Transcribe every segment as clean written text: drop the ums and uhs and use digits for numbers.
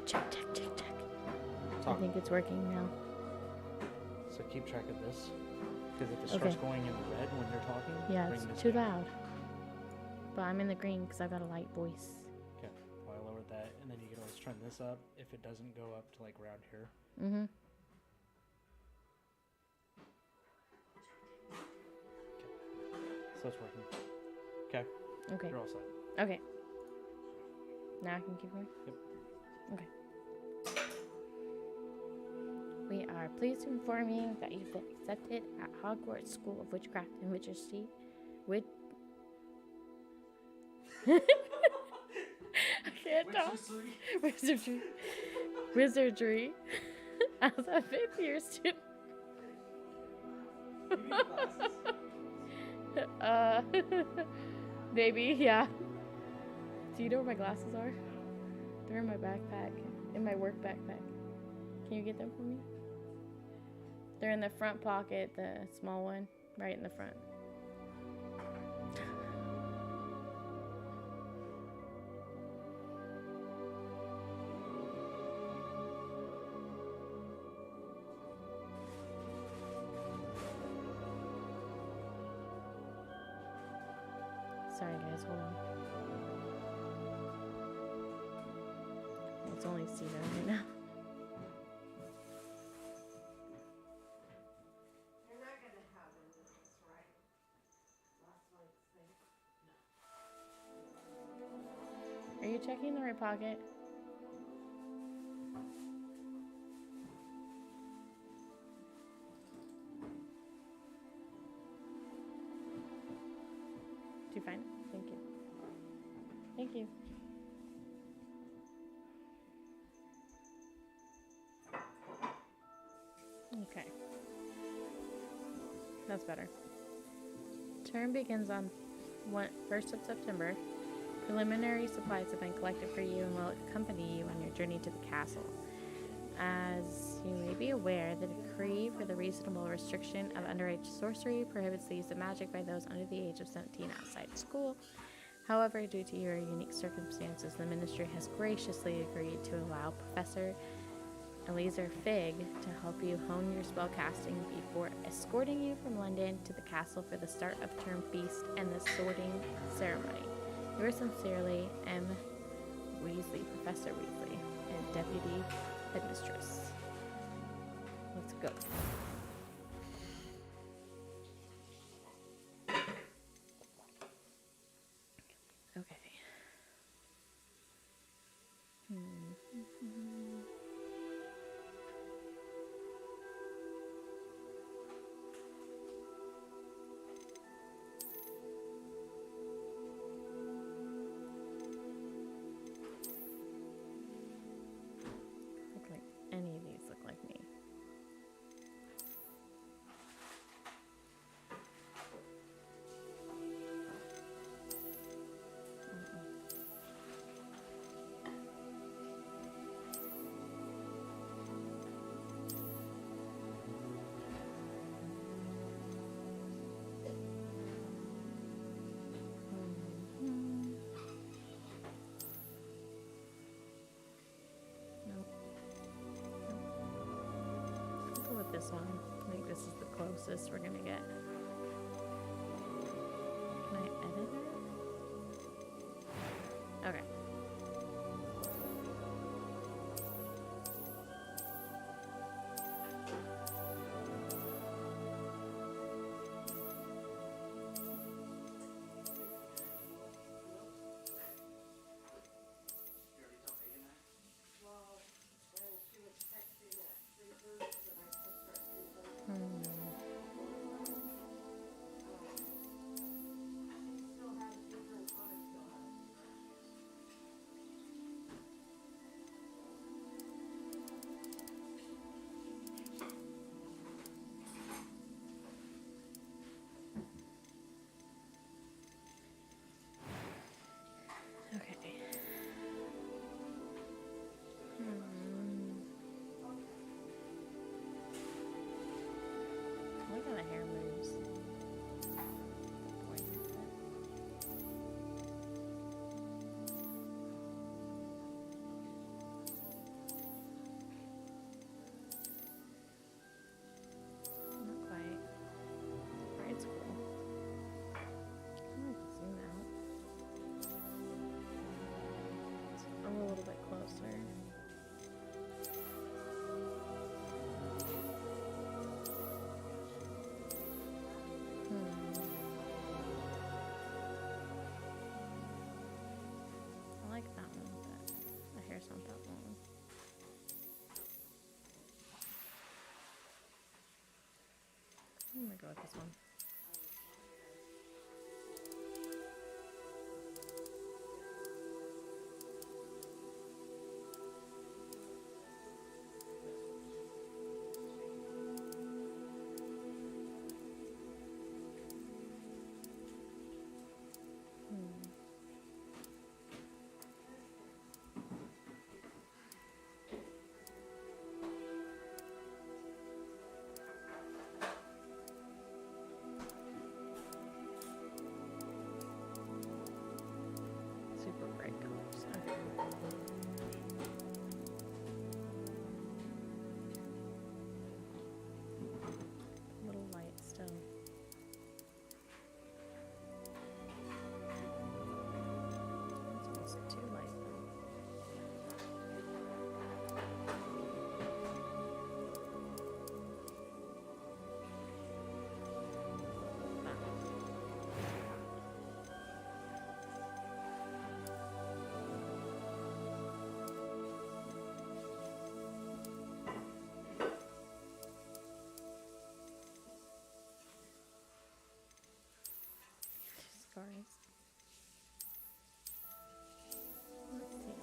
Check, check, check, check. Talk. I think it's working now. So keep track of this. Because if it starts going in red when you're talking, yeah, bring it's this too down. loud. But I'm in the green because I've got a light voice. Okay, well, I lowered that, and then you can always turn this up if it doesn't go up to like around here. Mm-hmm. So it's working. Okay. Okay. You're all set. Okay. Now I can keep going? Yep. Okay. We are pleased to inform you that you've been accepted at Hogwarts School of Witchcraft and Wizardry. I can't talk. Wizardry. As a fifth-year student. Maybe, yeah. Do you know where my glasses are? They're in my backpack. In my work backpack. Can you get them for me? They're in the front pocket, the small one, right in the front. Sorry guys, hold on. It's only Cedar right now. You're not gonna have them, that's right. Last night's thing. Are you checking the right pocket? Did you find it? Thank you. Thank you. Okay. That's better. Term begins on 1st of September. Preliminary supplies have been collected for you and will accompany you on your journey to the castle. As you may be aware, the decree for the reasonable restriction of underage sorcery prohibits the use of magic by those under the age of 17 outside school. However, due to your unique circumstances, the ministry has graciously agreed to allow Professor Eliezer Fig to help you hone your spellcasting before escorting you from London to the castle for the start of term feast and the sorting ceremony. Yours sincerely, M. Weasley, Professor Weasley, and Deputy Headmistress. Let's go. Okay. Look like any of these look like me. This one. I think this is the closest we're gonna get. Can I edit it? Okay. Well, when she was texting at sleepers and I took her sleepers. Still closer. I like that one, but my hair's not that long. I'm gonna go with this one. Super bright colors. Okay. A little light still. It's almost too light though. Scars. Let's see.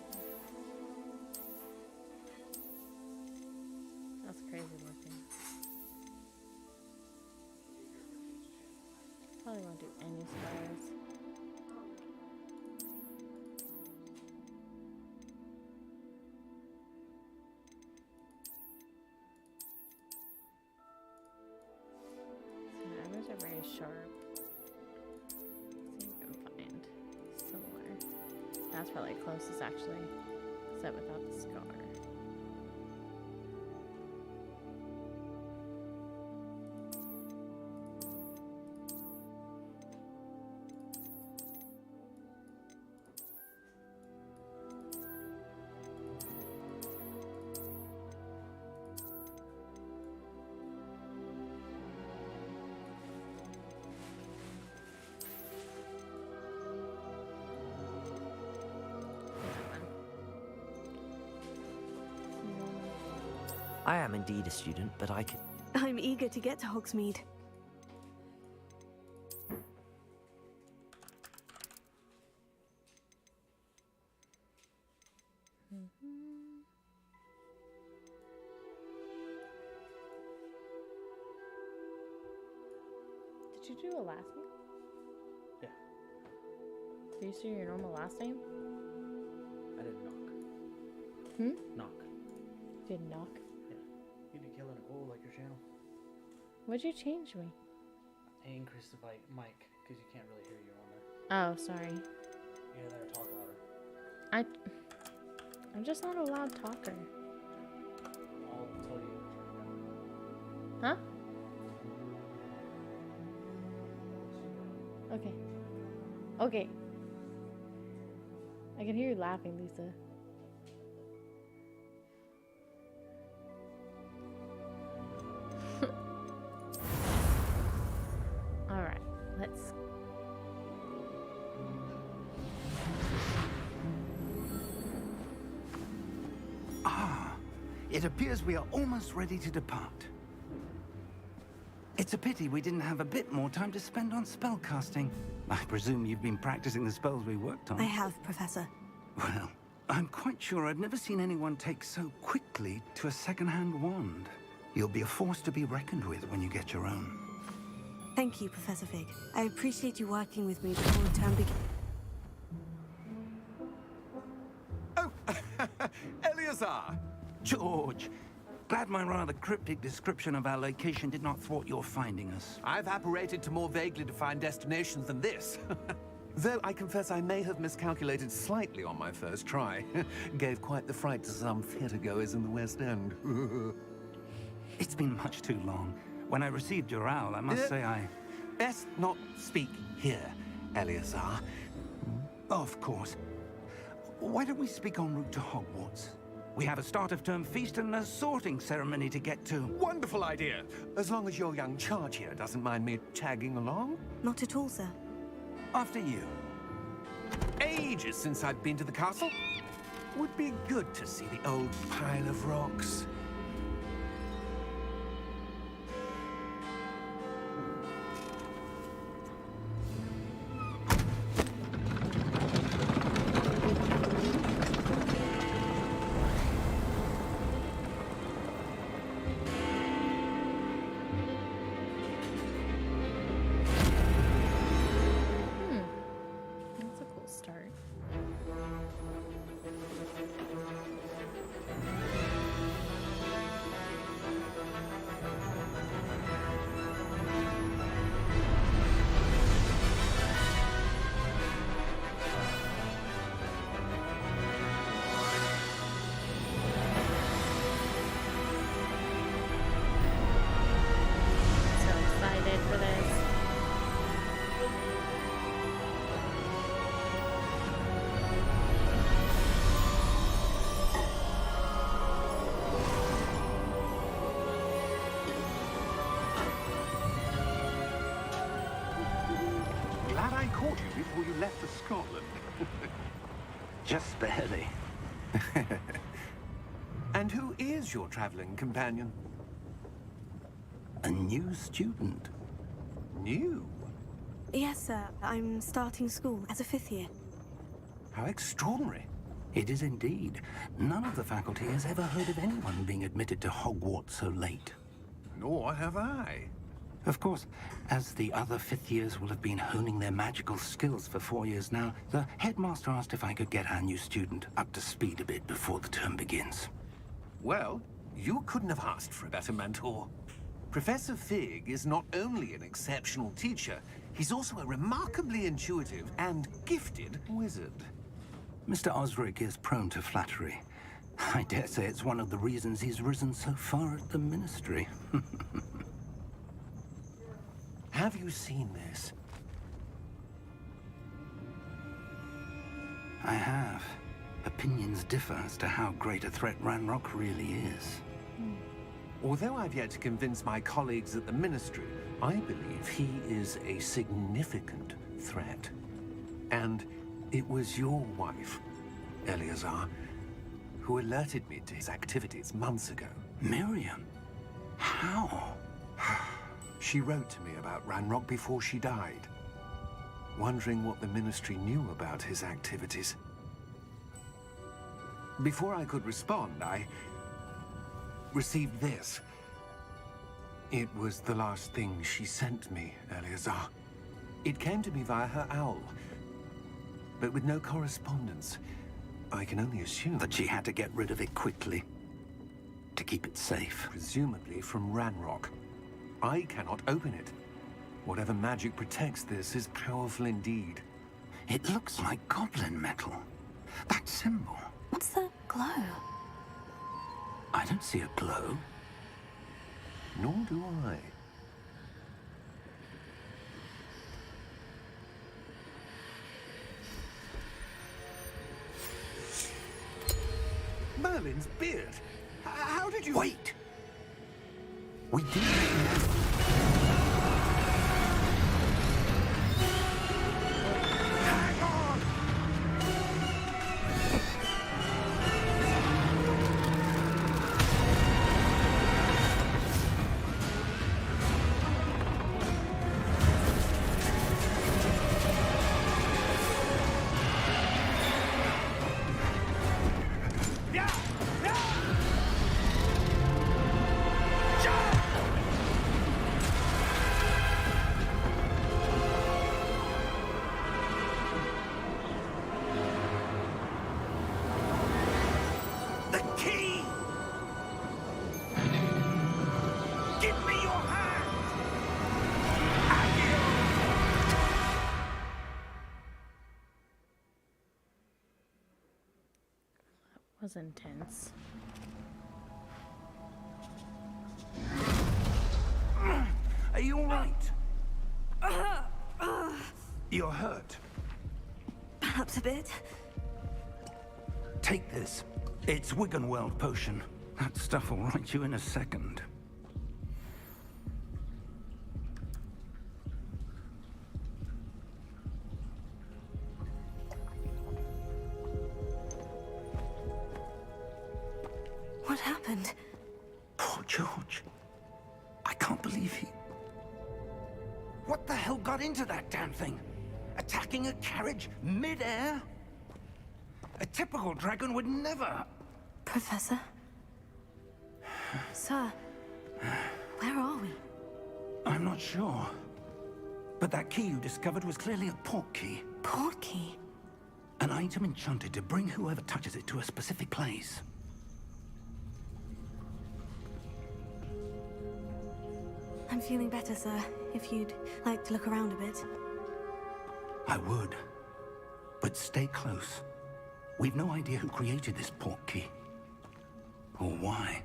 That's crazy looking. Probably won't do any scars. So my eyebrows are very sharp. See if I can find similar. That's probably closest actually, except without the scar. I am indeed a student, but I can... I'm eager to get to Hogsmeade. Did you do a last name? Yeah, Did you say your normal last name? I didn't knock. Hmm? Knock. Did knock? Yeah. You need to kill Nicole like your channel. What'd you change me? I increased the mic because you can't really hear you on there. Oh, sorry. You gotta talk louder. I'm just not a loud talker. I'll tell you. Huh? Okay. Okay. I can hear you laughing, Lisa. Alright, let's... It appears we are almost ready to depart. It's a pity we didn't have a bit more time to spend on spellcasting. I presume you've been practicing the spells we worked on. I have, Professor. Well, I'm quite sure I've never seen anyone take so quickly to a second-hand wand. You'll be a force to be reckoned with when you get your own. Thank you, Professor Fig. I appreciate you working with me before the term begins. Oh, Eleazar! George, glad my rather cryptic description of our location did not thwart your finding us. I've apparated to more vaguely defined destinations than this. Though I confess I may have miscalculated slightly on my first try. Gave quite the fright to some theatergoers in the West End. It's been much too long. When I received your owl, I must say I... Best not speak here, Eleazar. Of course. Why don't we speak en route to Hogwarts? We have a start-of-term feast and a sorting ceremony to get to. Wonderful idea. As long as your young charge here doesn't mind me tagging along. Not at all, sir. After you. Ages since I've been to the castle. Would be good to see the old pile of rocks. That's a cool start. So excited for this. Glad I caught you before you left for Scotland. Just barely. And who is your traveling companion? A new student. New? Yes, sir. I'm starting school as a 5th year. How extraordinary. It is indeed. None of the faculty has ever heard of anyone being admitted to Hogwarts so late. Nor have I. Of course, as the other 5th years will have been honing their magical skills for 4 years now, the headmaster asked if I could get our new student up to speed a bit before the term begins. Well, you couldn't have asked for a better mentor. Professor Fig is not only an exceptional teacher, he's also a remarkably intuitive and gifted wizard. Mr. Osric is prone to flattery. I dare say it's one of the reasons he's risen so far at the Ministry. Have you seen this? I have. Opinions differ as to how great a threat Ranrock really is. Although I've yet to convince my colleagues at the Ministry, I believe he is a significant threat. And it was your wife, Eleazar, who alerted me to his activities months ago. Miriam? How? She wrote to me about Ranrock before she died, wondering what the Ministry knew about his activities. Before I could respond, I received this. It was the last thing she sent me, Eleazar. It came to me via her owl, but with no correspondence. I can only assume That she had to get rid of it quickly. To keep it safe. presumably from Ranrock. I cannot open it. Whatever magic protects this is powerful indeed. It looks like goblin metal. That symbol. What's the glow? I don't see a glow. Nor do I. Merlin's beard. How did you... Wait! We didn't. Hang on! Yeah! Yeah! The key! Give me your hand! Was intense. Are you all right? You're hurt. Perhaps a bit. Take this. It's Wiggenweld potion. That stuff will right you in a second. What happened? Poor George. I can't believe he... What the hell got into that damn thing? Attacking a carriage mid-air? A typical dragon would never... Professor? Sir, where are we? I'm not sure. But that key you discovered was clearly a port key. Port key? An item enchanted to bring whoever touches it to a specific place. I'm feeling better, sir. If you'd like to look around a bit. I would. But stay close. We've no idea who created this port key. Or why.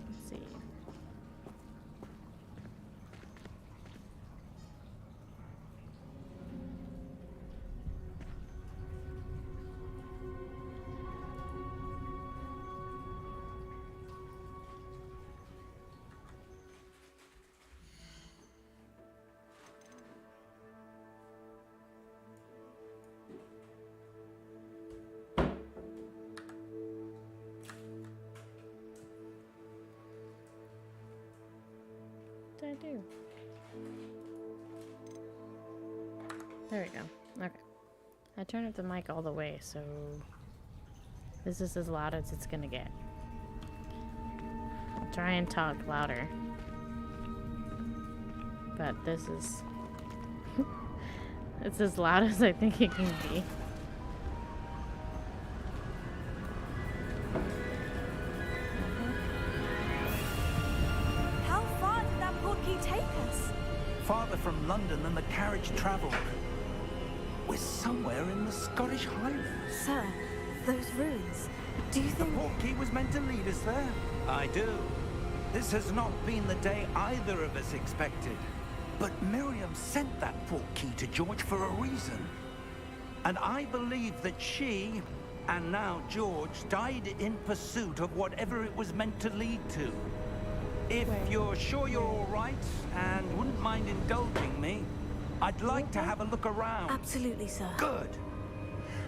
Let's see. What did I do? There we go. Okay. I turned up the mic all the way, so this is as loud as it's gonna get. I'll try and talk louder. But this is... it's as loud as I think it can be. How far did that port key take us? Farther from London than the carriage traveled. We're somewhere in the Scottish Highlands. Sir, those ruins. Do you The think... port key was meant to lead us there. I do. This has not been the day either of us expected. But Miriam sent that port key to George for a reason. And I believe that she, and now George, died in pursuit of whatever it was meant to lead to. If you're sure you're all right, and wouldn't mind indulging me, I'd like to have a look around. Absolutely, sir. Good.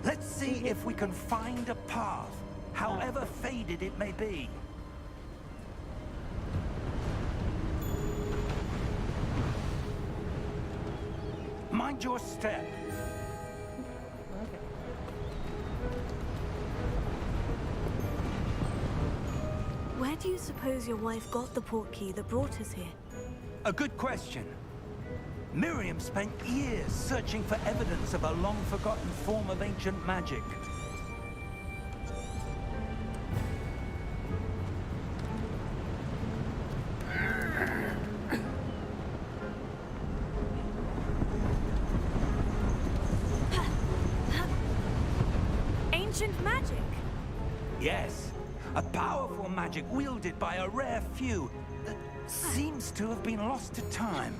Let's see if we can find a path, however faded it may be. Mind your step. Okay. Where do you suppose your wife got the port key that brought us here? A good question. Miriam spent years searching for evidence of a long-forgotten form of ancient magic. Ancient magic? Yes, a powerful magic wielded by a rare few that seems to have been lost to time.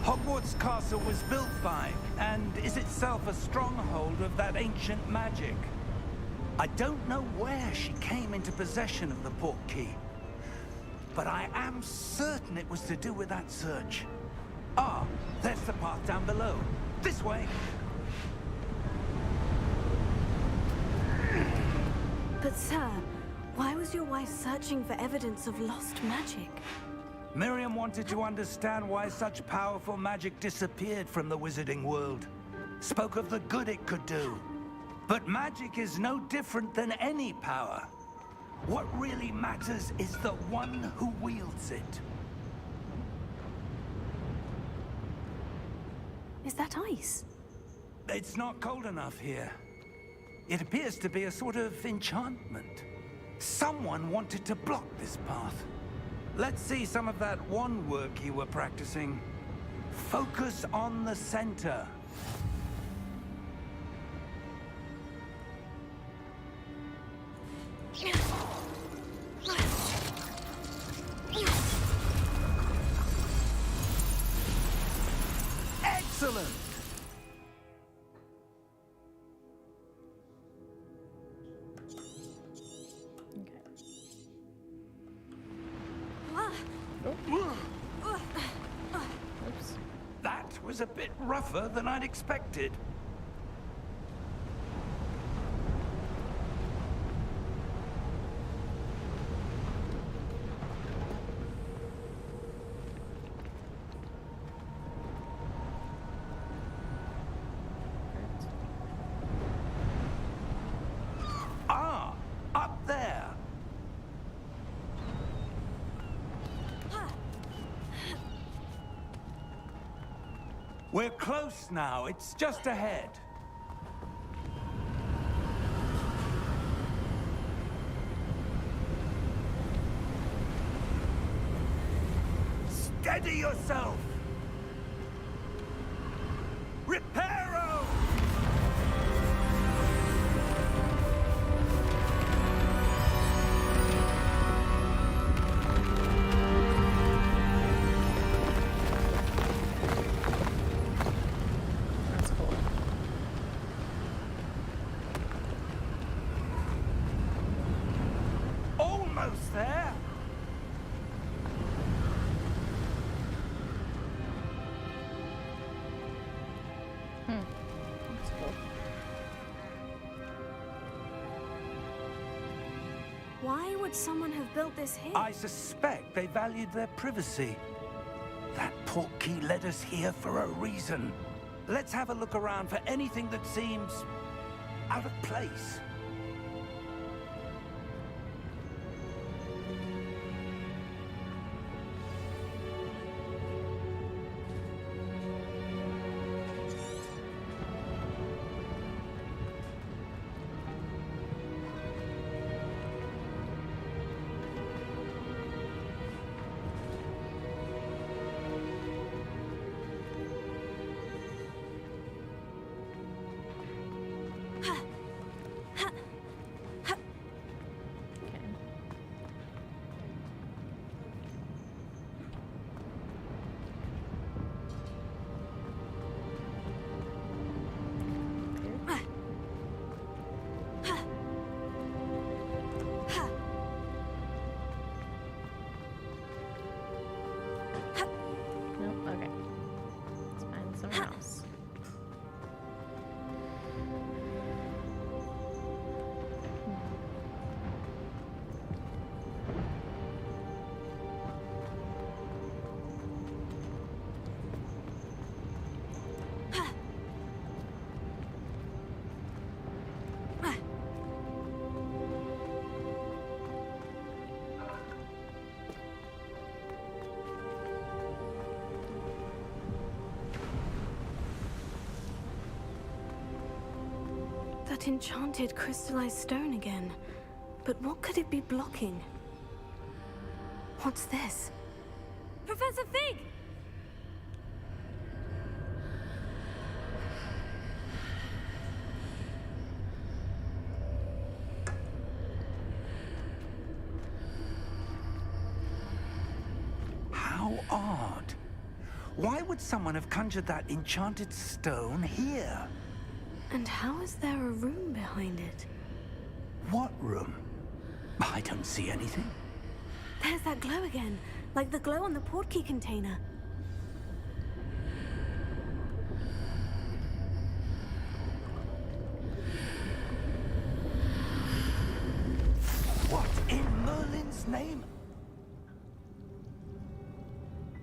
Hogwarts Castle was built by, and is itself a stronghold of that ancient magic. I don't know where she came into possession of the port key, but I am certain it was to do with that search. Ah, there's the path down below. This way. But sir, why was your wife searching for evidence of lost magic? Miriam wanted to understand why such powerful magic disappeared from the wizarding world. Spoke of the good it could do. But magic is no different than any power. What really matters is the one who wields it. Is that ice? It's not cold enough here. It appears to be a sort of enchantment. Someone wanted to block this path. Let's see some of that one work you were practicing. Focus on the center. Excellent! Okay. Ah, Oops. That was a bit rougher than I'd expected. Ah, up there. We're close now. It's just ahead. Steady yourself. Reparo! That's cool. Almost there. That's cool. why would someone have built this here? I suspect they valued their privacy. That portkey led us here for a reason. Let's have a look around for anything that seems out of place. Okay. Nope, okay. Let's find somewhere else. That enchanted crystallized stone again. But what could it be blocking? What's this? Professor Fig! How odd. Why would someone have conjured that enchanted stone here? And how is there a room behind it? What room? I don't see anything. There's that glow again, like the glow on the portkey container. What in Merlin's name?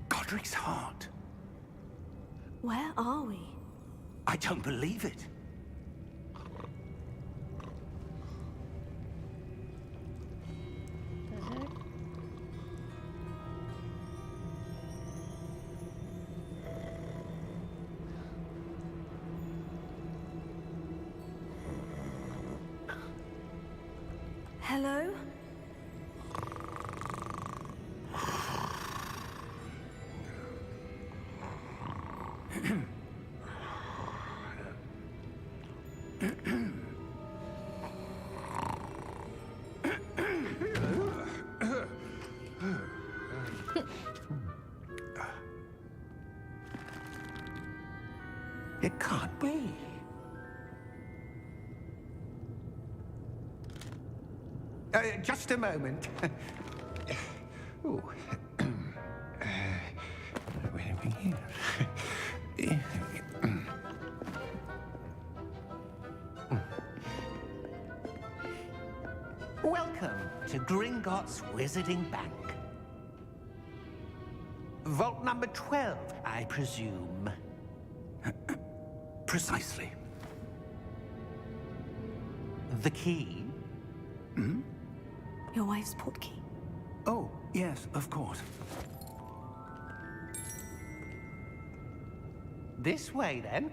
Godric's heart. Where are we? I don't believe it. The heck? Hello? It can't be. Just a moment. Ooh. Where are we here? Welcome to Gringotts Wizarding Bank. Vault number 12, I presume. Precisely. The key? Your wife's portkey. Oh, yes, of course. This way, then.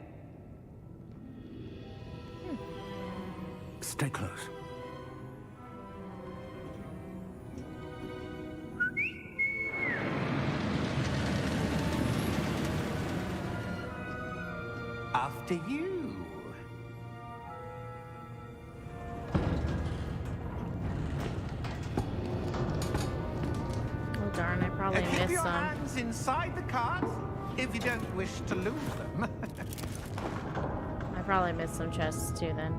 Stay close. After you. Oh darn, I probably Keep missed your some. hands inside the cart if you don't wish to lose them. I probably missed some chests too then.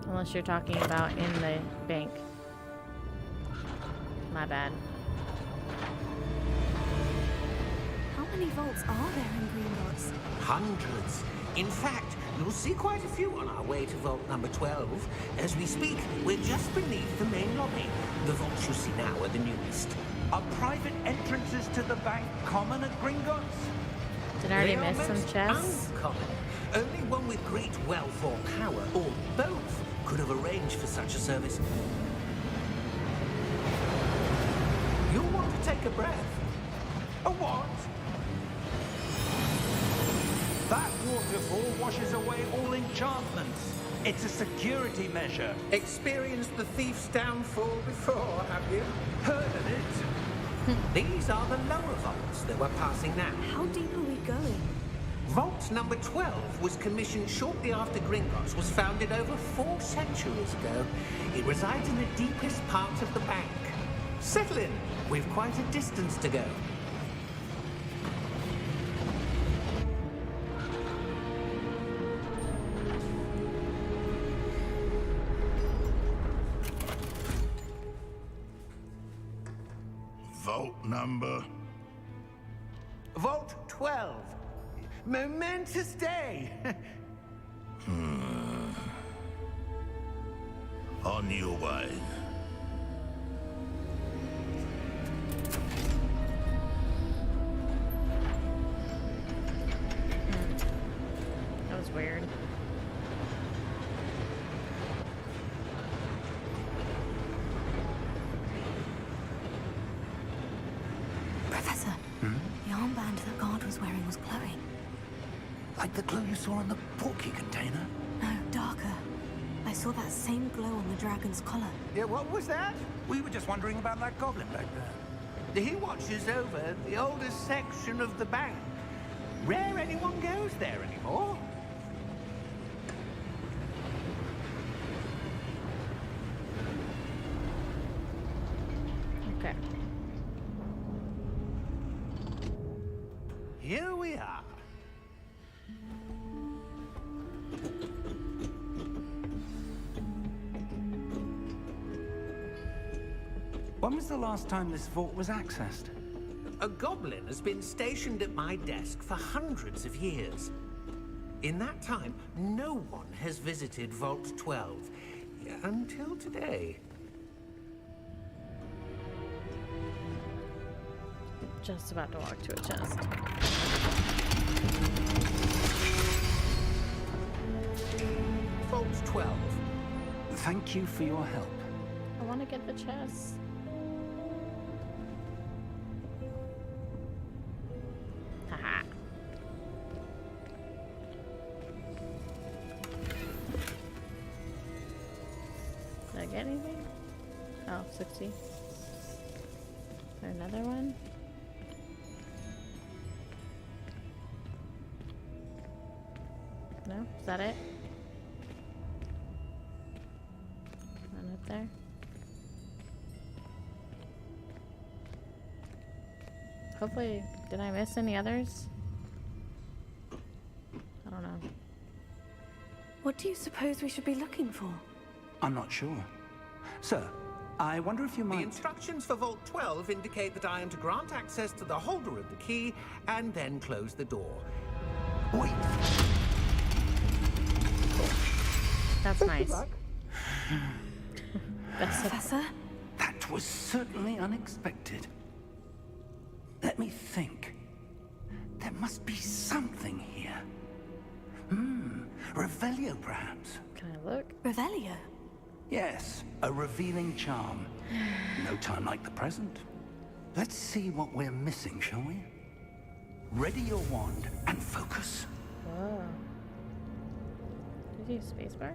Unless you're talking about in the bank. My bad. How many vaults are there in Gringotts? Hundreds. In fact, you'll see quite a few on our way to vault number 12. As we speak, we're just beneath the main lobby. The vaults you see now are the newest. Are private entrances to the bank common at Gringotts? Did I already They are miss some most chests? uncommon. Only one with great wealth or power, or both, could have arranged for such a service. You'll want to take a breath. A what? That waterfall washes away all enchantments. It's a security measure. Experienced the thief's downfall before, have you? Heard of it? These are the lower vaults that we're passing now. How deep are we going? Vault number 12 was commissioned shortly after Gringotts was founded over 4 centuries ago. It resides in the deepest part of the bank. Settle in. We've quite a distance to go. Vault number. Vault 12. Momentous day. On your way. That was weird. Professor, the armband that guard was wearing was glowing. Like the glow you saw on the portkey container? No, darker. I saw that same glow on the dragon's collar. Yeah, what was that? We were just wondering about that goblin back there. He watches over the oldest section of the bank. Rare anyone goes there anymore. Okay. Here we are. When was the last time this vault was accessed? A goblin has been stationed at my desk for hundreds of years. In that time, no one has visited Vault 12. Until today. Just about to walk to a chest. Vault 12. Thank you for your help. I want to get the chest. Haha. Did I get anything? Oh, 60. Is there another one? No? Is that it? there? Hopefully, did I miss any others? I don't know. What do you suppose we should be looking for? I'm not sure. Sir, I wonder if you The might... instructions for Vault 12 indicate that I am to grant access to the holder of the key and then close the door. Wait! That's nice. That's a, Professor? That was certainly unexpected. Let me think. There must be something here. Revelio, perhaps? can I look? Revelio? Yes, a revealing charm. No time like the present. Let's see what we're missing, shall we? Ready your wand and focus. Whoa. Did you use spacebar?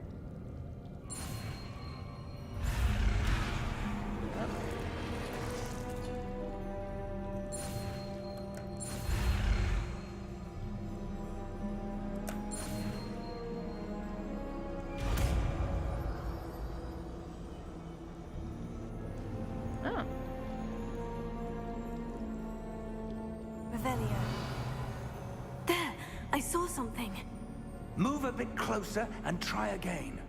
Oh. Revelio. There! I saw something. Move a bit closer and try again.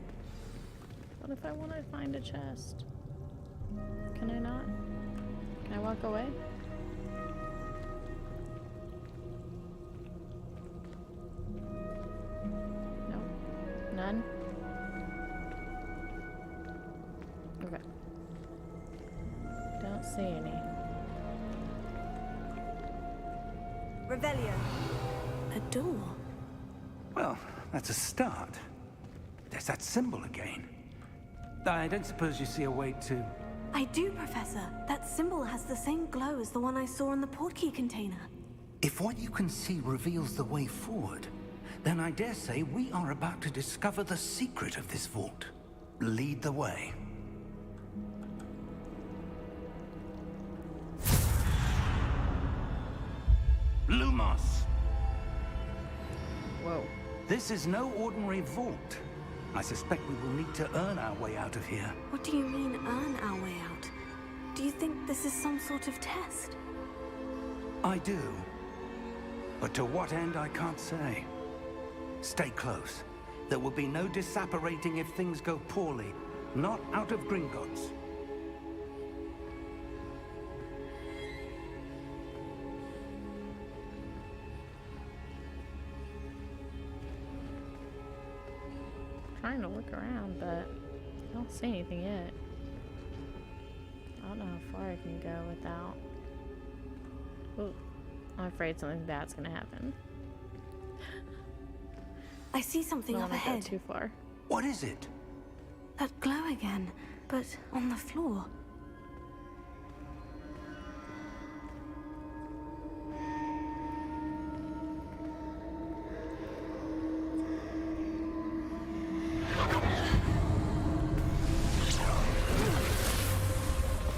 What if I want to find a chest? Can I not? Can I walk away? No. None? Okay. Don't see any. Revelio. A door. Well, that's a start. There's that symbol again. I don't suppose you see a way to... I do, Professor. That symbol has the same glow as the one I saw in the portkey container. If what you can see reveals the way forward, then I dare say we are about to discover the secret of this vault. Lead the way. Lumos! Whoa. This is no ordinary vault. I suspect we will need to earn our way out of here. What do you mean, earn our way out? Do you think this is some sort of test? I do. But to what end, I can't say. Stay close. There will be no disapparating if things go poorly. Not out of Gringotts. Trying to look around, but I don't see anything yet. I don't know how far I can go without. Ooh, I'm afraid something bad's gonna happen. I see something Don't up wanna go ahead. too far. What is it? That glow again, but on the floor.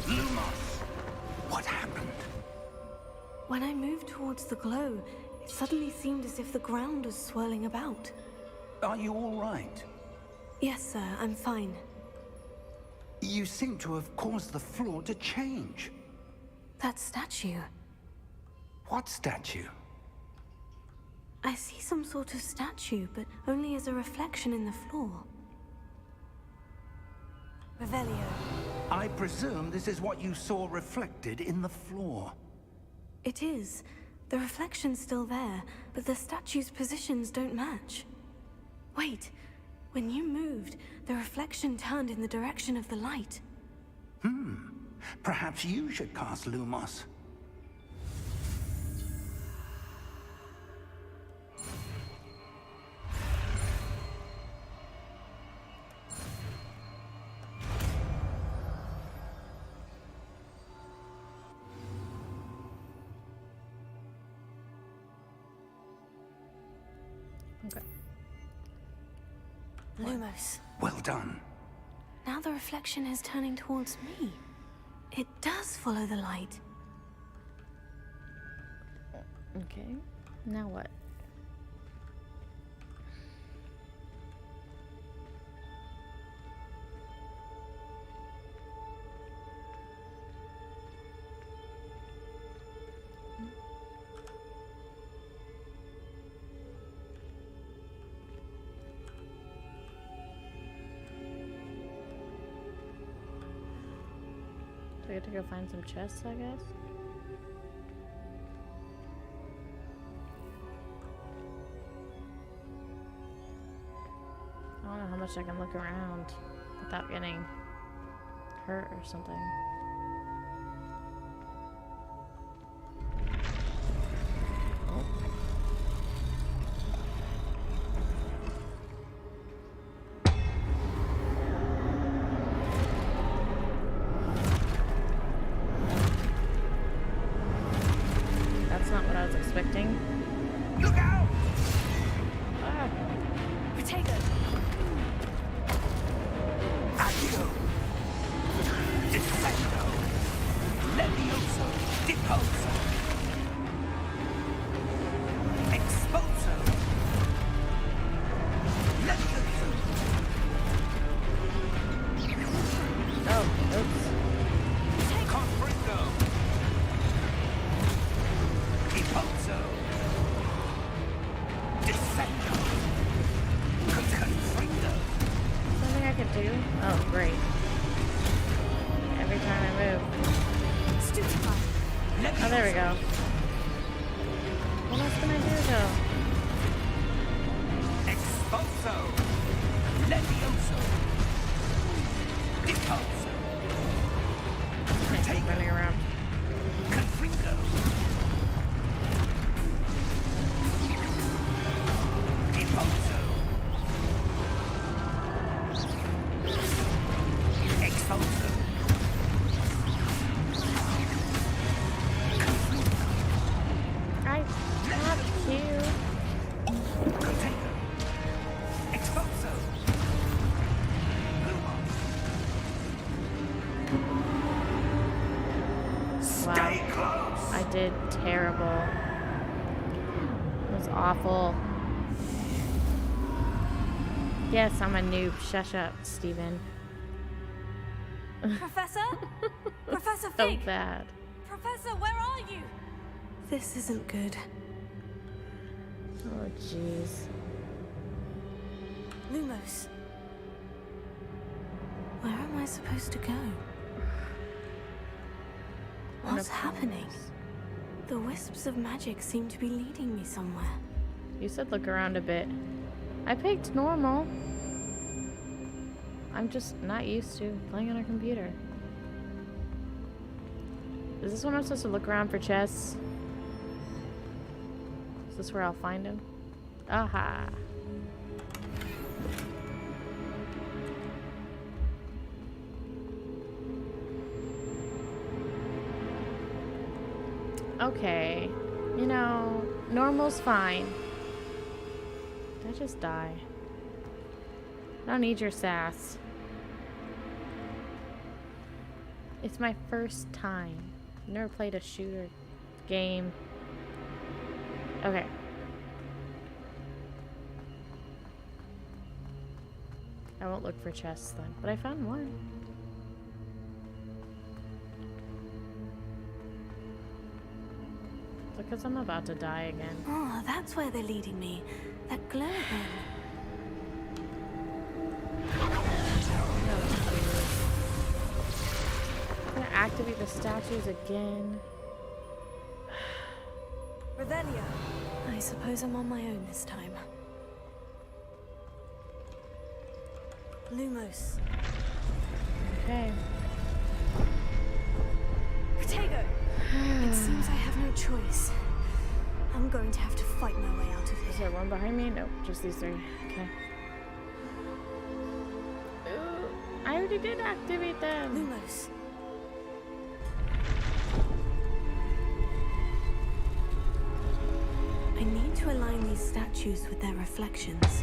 Lumos! What happened? When I moved towards the glow, it suddenly seemed as if the ground was swirling about. Are you all right? Yes, sir, I'm fine. You seem to have caused the floor to change. That statue. What statue? I see some sort of statue, but only as a reflection in the floor. Revelio. I presume this is what you saw reflected in the floor. It is. The reflection's still there, but the statue's positions don't match. Wait. When you moved, the reflection turned in the direction of the light. Perhaps you should cast Lumos. Okay. Lumos. Well done. Now the reflection is turning towards me. It does follow the light. Okay. Now what? have to go find some chests, I guess. I don't know how much I can look around without getting hurt or something. That's not what I was expecting. Look out! Ah. Protego! Accio! Defendo! Levioso! Deposo! Exposo! Levioso! Oh, oops. Confringo! Deposo! Defendo! Confringo! Something I could do? Oh, great. Every time I move. Stupefy! Oh, there we go. What else can I do, though? Exposo! Levioso! Deposo! I keep running around. Confringo! Deposo! Exposo! I have you. Protego! Exposo! Lumos! Wow. Stay close! I did terrible. It was awful. Yes, I'm a noob. Shush up, Steven. Professor? Professor So Fig! bad. Professor, where are you? This isn't good. Oh, jeez. Lumos. Where am I supposed to go? What's happening? The wisps of magic seem to be leading me somewhere. You said look around a bit. I picked normal. I'm just not used to playing on a computer. Is this when I'm supposed to look around for chests? Is this where I'll find him? Aha. Okay. You know, normal's fine. Did I just die? I don't need your sass. It's my first time. I've never played a shooter game. Okay. I won't look for chests then, but I found one. Because I'm about to die again. Oh, that's where they're leading me. That glow again. I'm gonna activate the statues again. Revelio. I suppose I'm on my own this time. Lumos. Okay. Protego. It seems I have no choice. I'm going to have to fight my way out of Is here. there one behind me? Nope, just these three. Okay. Ooh, I already did activate them. Lumos. I need to align these statues with their reflections.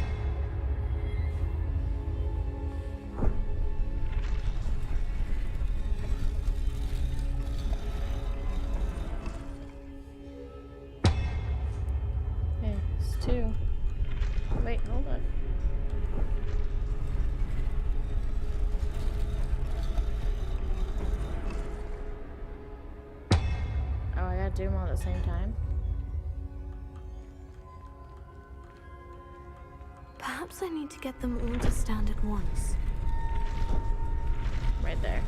Okay, it's two. Wait, hold on. Oh, I gotta do them all at the same time? Perhaps I need to get them all to stand at once. Right there.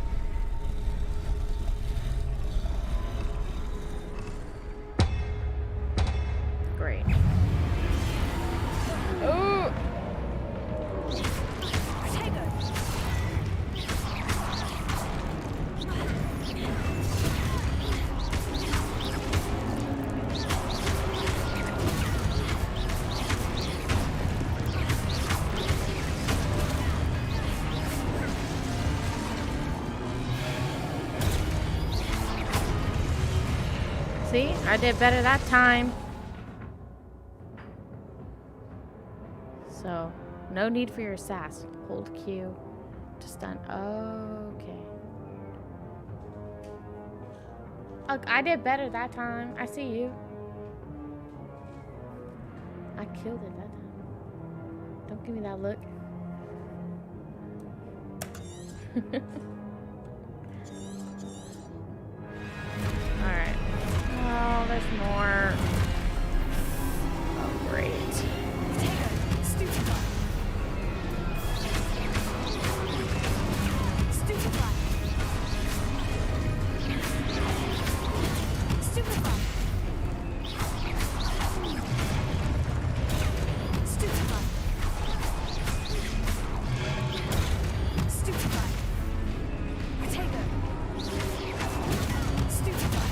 I did better that time. So, no need for your sass. Hold Q to stun. Okay. Look, I did better that time. I see you. I killed it that time. Don't give me that look. Alright. Oh, there's more. Oh, great. Stupefy. Stupefy. Stupefy. Stupefy. Stupefy. Protego. Stupefy.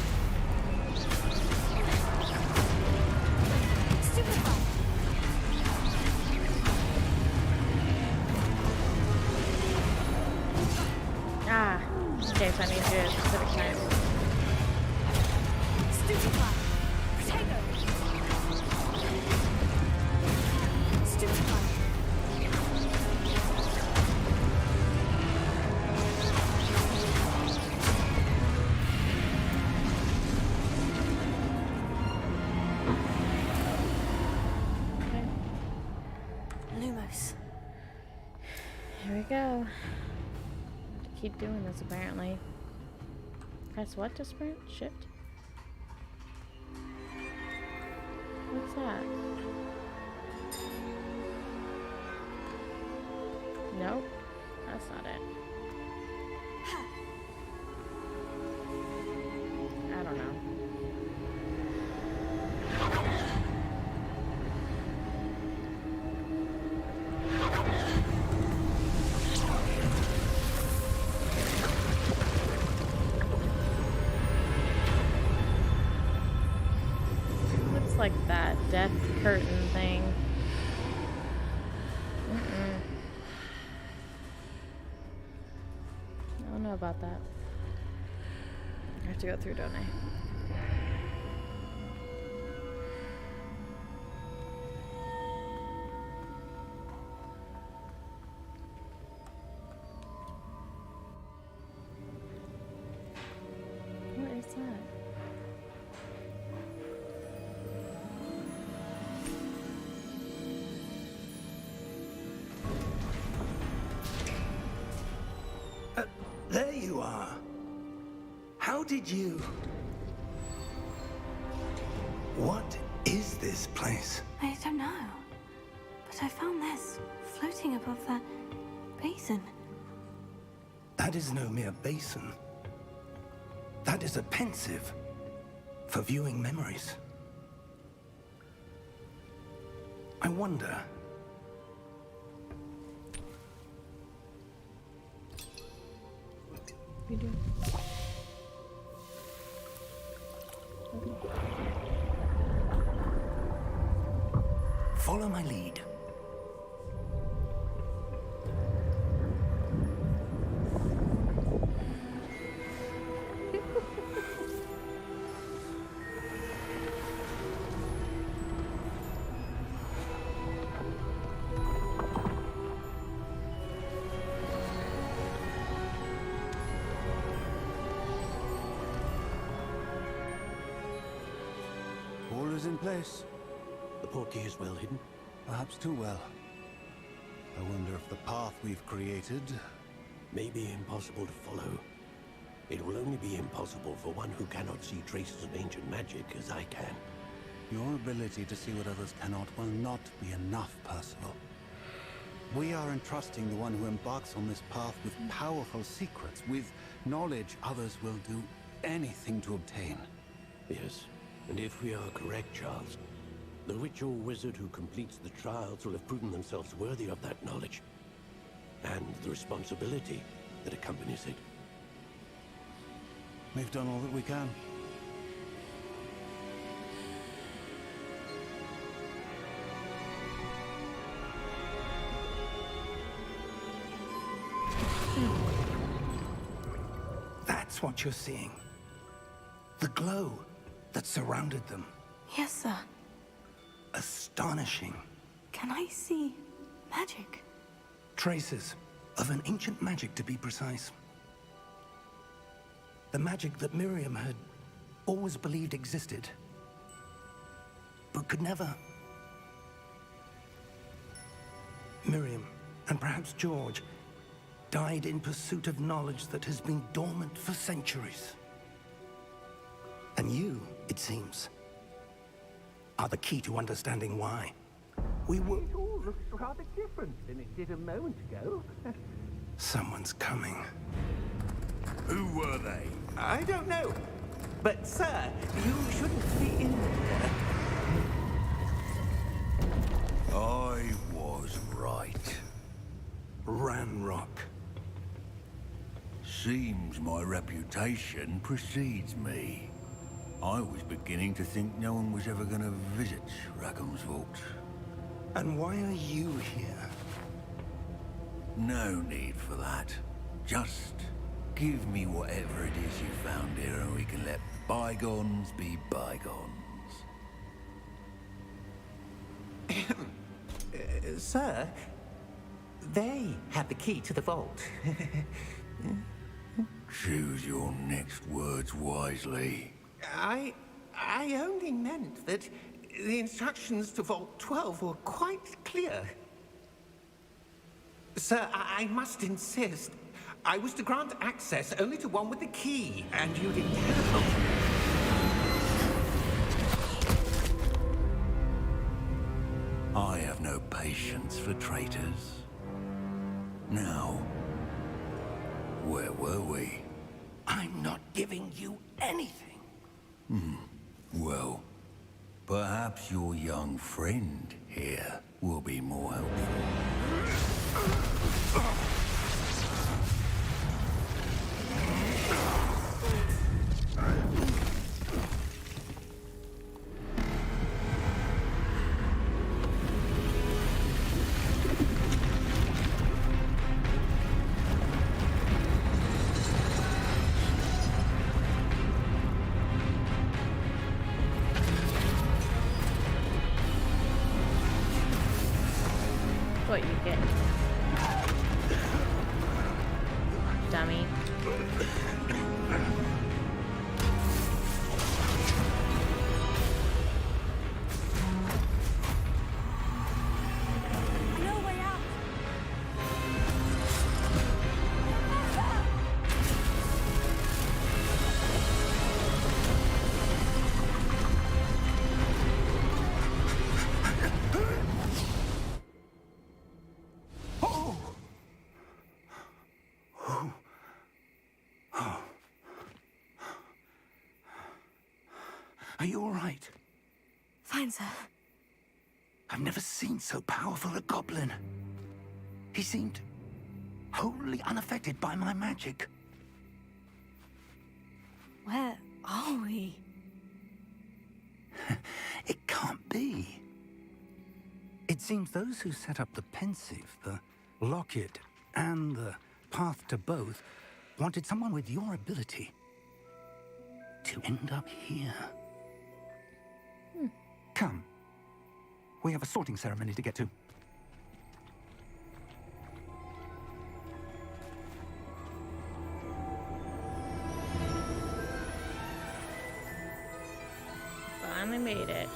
Stupefy. Ah. Okay, so I need to do it a specific time. Stupefy. Protego. Stupefy. Okay. Lumos. Here we go. Keep doing this apparently. Press what to sprint? Shift? What's that? Nope. That's not it. I don't know. Looks like that death curtain thing. I don't know about that. I have to go through, don't I? What is that? There you are. How did you... What is this place? I don't know. But I found this floating above that basin. That is no mere basin. That is a pensive for viewing memories. I wonder... We do. Follow my lead. All is in place. The portkey is well hidden. Perhaps too well. I wonder if the path we've created... May be impossible to follow. It will only be impossible for one who cannot see traces of ancient magic as I can. Your ability to see what others cannot will not be enough, Percival. We are entrusting the one who embarks on this path with powerful secrets, with knowledge others will do anything to obtain. Yes, and if we are correct, Charles, the witch or wizard who completes the trials will have proven themselves worthy of that knowledge. And the responsibility that accompanies it. We've done all that we can. That's what you're seeing. The glow. that surrounded them. Yes, sir. Astonishing. Can I see magic? Traces of an ancient magic, to be precise. The magic that Miriam had always believed existed, but could never. Miriam, and perhaps George, died in pursuit of knowledge that has been dormant for centuries. And you, it seems, are the key to understanding why. We were... It all looks rather different than it did a moment ago. Someone's coming. Who were they? I don't know. But, sir, you shouldn't be in there. I was right. Ranrock. Seems my reputation precedes me. I was beginning to think no one was ever going to visit Rackham's vault. And why are you here? No need for that. Just give me whatever it is you found here and we can let bygones be bygones. Sir, they have the key to the vault. Choose your next words wisely. I only meant that the instructions to Vault 12 were quite clear. Sir, I must insist. I was to grant access only to one with the key, and you didn't have. I have no patience for traitors. Now, where were we? I'm not giving you anything. Well, perhaps your young friend here will be more helpful. What you get, dummy. No way out. Are you all right? Fine, sir. I've never seen so powerful a goblin. He seemed wholly unaffected by my magic. Where are we? It can't be. It seems those who set up the Pensieve, the Locket, and the Path to Both wanted someone with your ability to end up here. Come. We have a sorting ceremony to get to. Finally made it.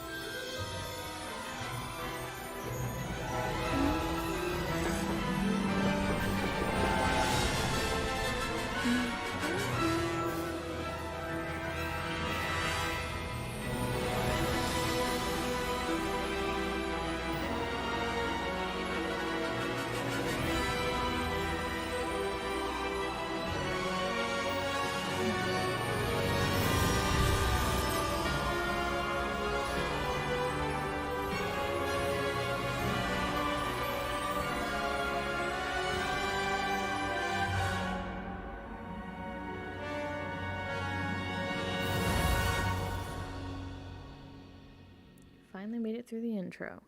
Finally made it through the intro.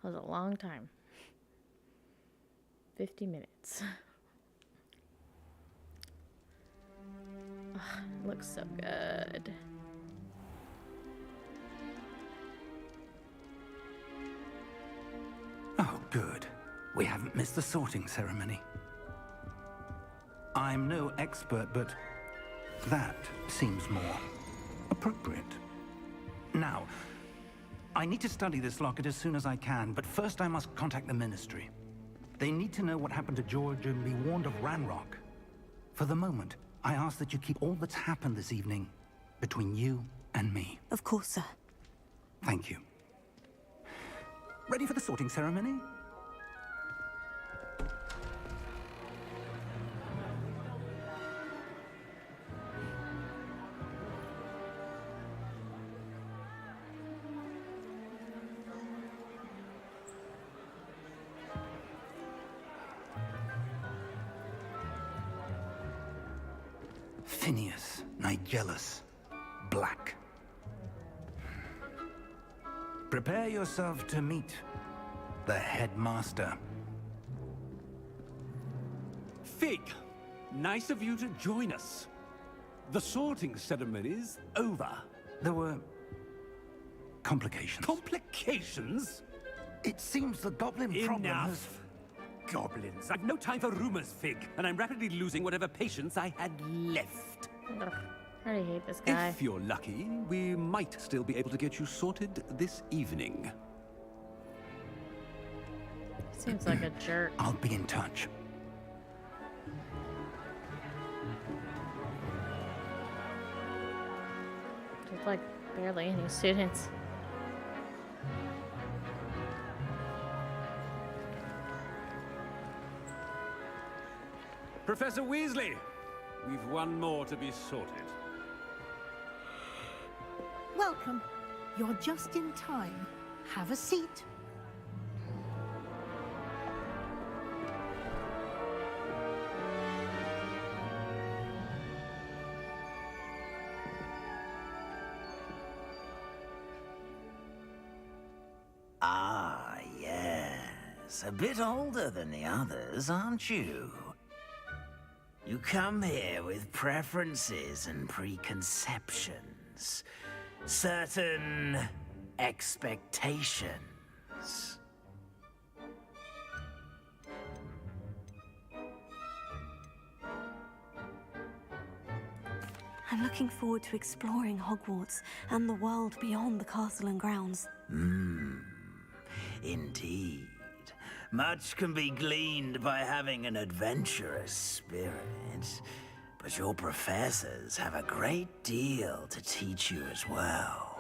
That was a long time. 50 minutes. Ugh, it looks so good. Good. We haven't missed the sorting ceremony. I'm no expert, but that seems more appropriate. Now, I need to study this locket as soon as I can, but first I must contact the Ministry. They need to know what happened to George and be warned of Ranrock. For the moment, I ask that you keep all that's happened this evening between you and me. Of course, sir. Thank you. Ready for the sorting ceremony? Phineas Nigellus Black. Prepare yourself to meet the headmaster. Fig, nice of you to join us. The sorting ceremony's over. There were complications. Complications? It seems the goblin problem has... Enough! Goblins. I've no time for rumors, Fig, and I'm rapidly losing whatever patience I had left. Ugh, I already hate this guy. If you're lucky, we might still be able to get you sorted this evening. Seems like a jerk. I'll be in touch. There's like barely any students. Professor Weasley, we've one more to be sorted. Welcome. You're just in time. Have a seat. Ah, yes. A bit older than the others, aren't you? You come here with preferences and preconceptions. Certain expectations. I'm looking forward to exploring Hogwarts and the world beyond the castle and grounds. Indeed. Much can be gleaned by having an adventurous spirit, but your professors have a great deal to teach you as well.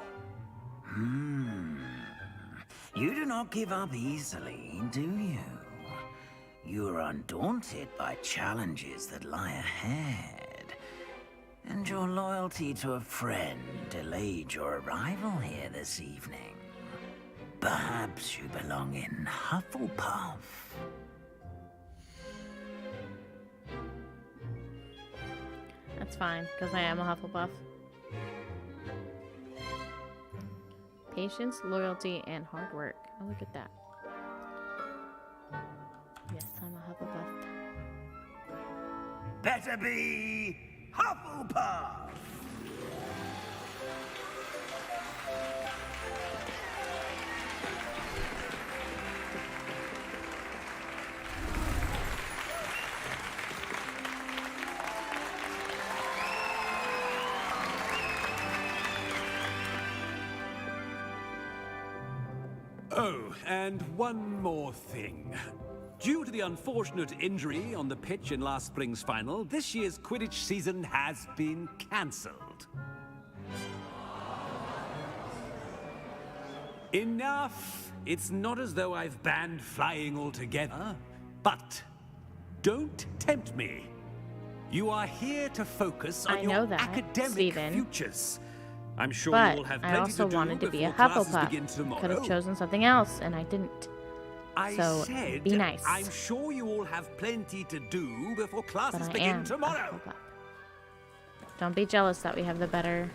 You do not give up easily, do you? You are undaunted by challenges that lie ahead, and your loyalty to a friend delayed your arrival here this evening. Perhaps you belong in Hufflepuff. That's fine, because I am a Hufflepuff. Patience, loyalty, and hard work. Oh, look at that. Yes, I'm a Hufflepuff. Better be Hufflepuff! Oh, and one more thing. Due to the unfortunate injury on the pitch in last spring's final, this year's Quidditch season has been cancelled. Enough! It's not as though I've banned flying altogether, but don't tempt me. You are here to focus on I know your that, academic Stephen. futures. I'm sure But you'll have I plenty also to do wanted to be a before classes Hufflepuff. begin tomorrow. Could have chosen something else, and I didn't. I So, said, be nice. I'm sure you all have plenty to do before But classes I begin am a tomorrow. Hufflepuff. Don't be jealous that we have the better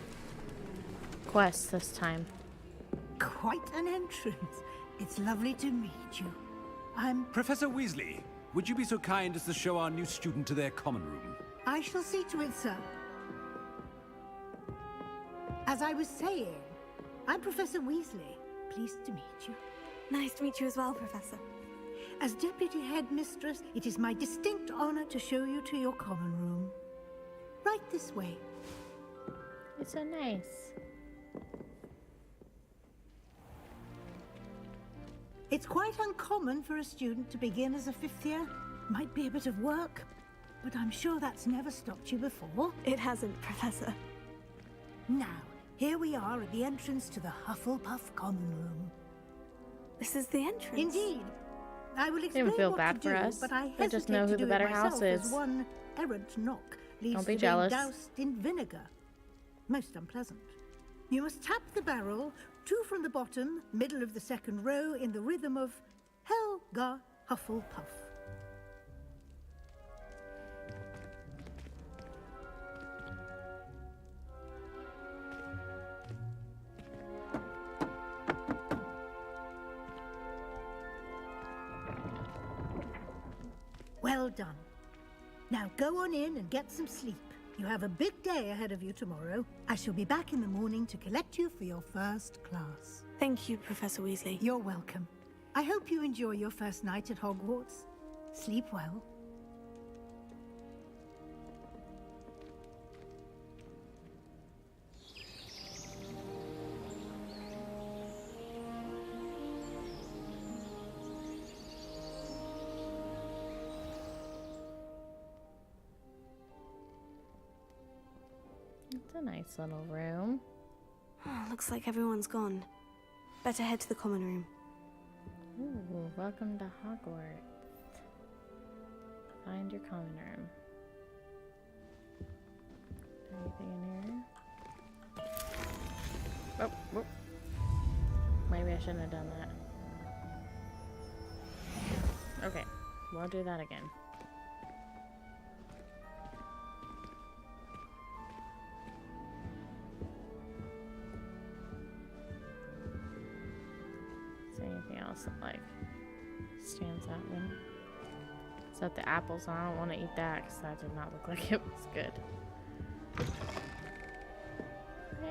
quest this time. Quite an entrance. It's lovely to meet you. Professor Weasley, would you be so kind as to show our new student to their common room? I shall see to it, sir. As I was saying, I'm Professor Weasley. Pleased to meet you. Nice to meet you as well, Professor. As Deputy Headmistress, it is my distinct honor to show you to your common room. Right this way. It's so nice. It's quite uncommon for a student to begin as a 5th year. Might be a bit of work, but I'm sure that's never stopped you before. It hasn't, Professor. Now, here we are at the entrance to the Hufflepuff common room. This is the entrance? Indeed. I will explain feel what bad to for do, us. but I I hesitate just know to who do the better it house myself, is. as one errant knock leads Don't be to jealous. being doused in vinegar. Most unpleasant. You must tap the barrel, 2 from the bottom, middle of the 2nd row, in the rhythm of Helga Hufflepuff. Well done. Now go on in and get some sleep. You have a big day ahead of you tomorrow. I shall be back in the morning to collect you for your first class. Thank you, Professor Weasley. You're welcome. I hope you enjoy your first night at Hogwarts. Sleep well. It's a nice little room. Looks like everyone's gone. Better head to the common room. Ooh, welcome to Hogwarts. Find your common room. Anything in here? Oh, whoop. Maybe I shouldn't have done that. Okay, we'll do that again. Is there anything else that like stands out then? Is that the apples? I don't want to eat that because that did not look like it was good.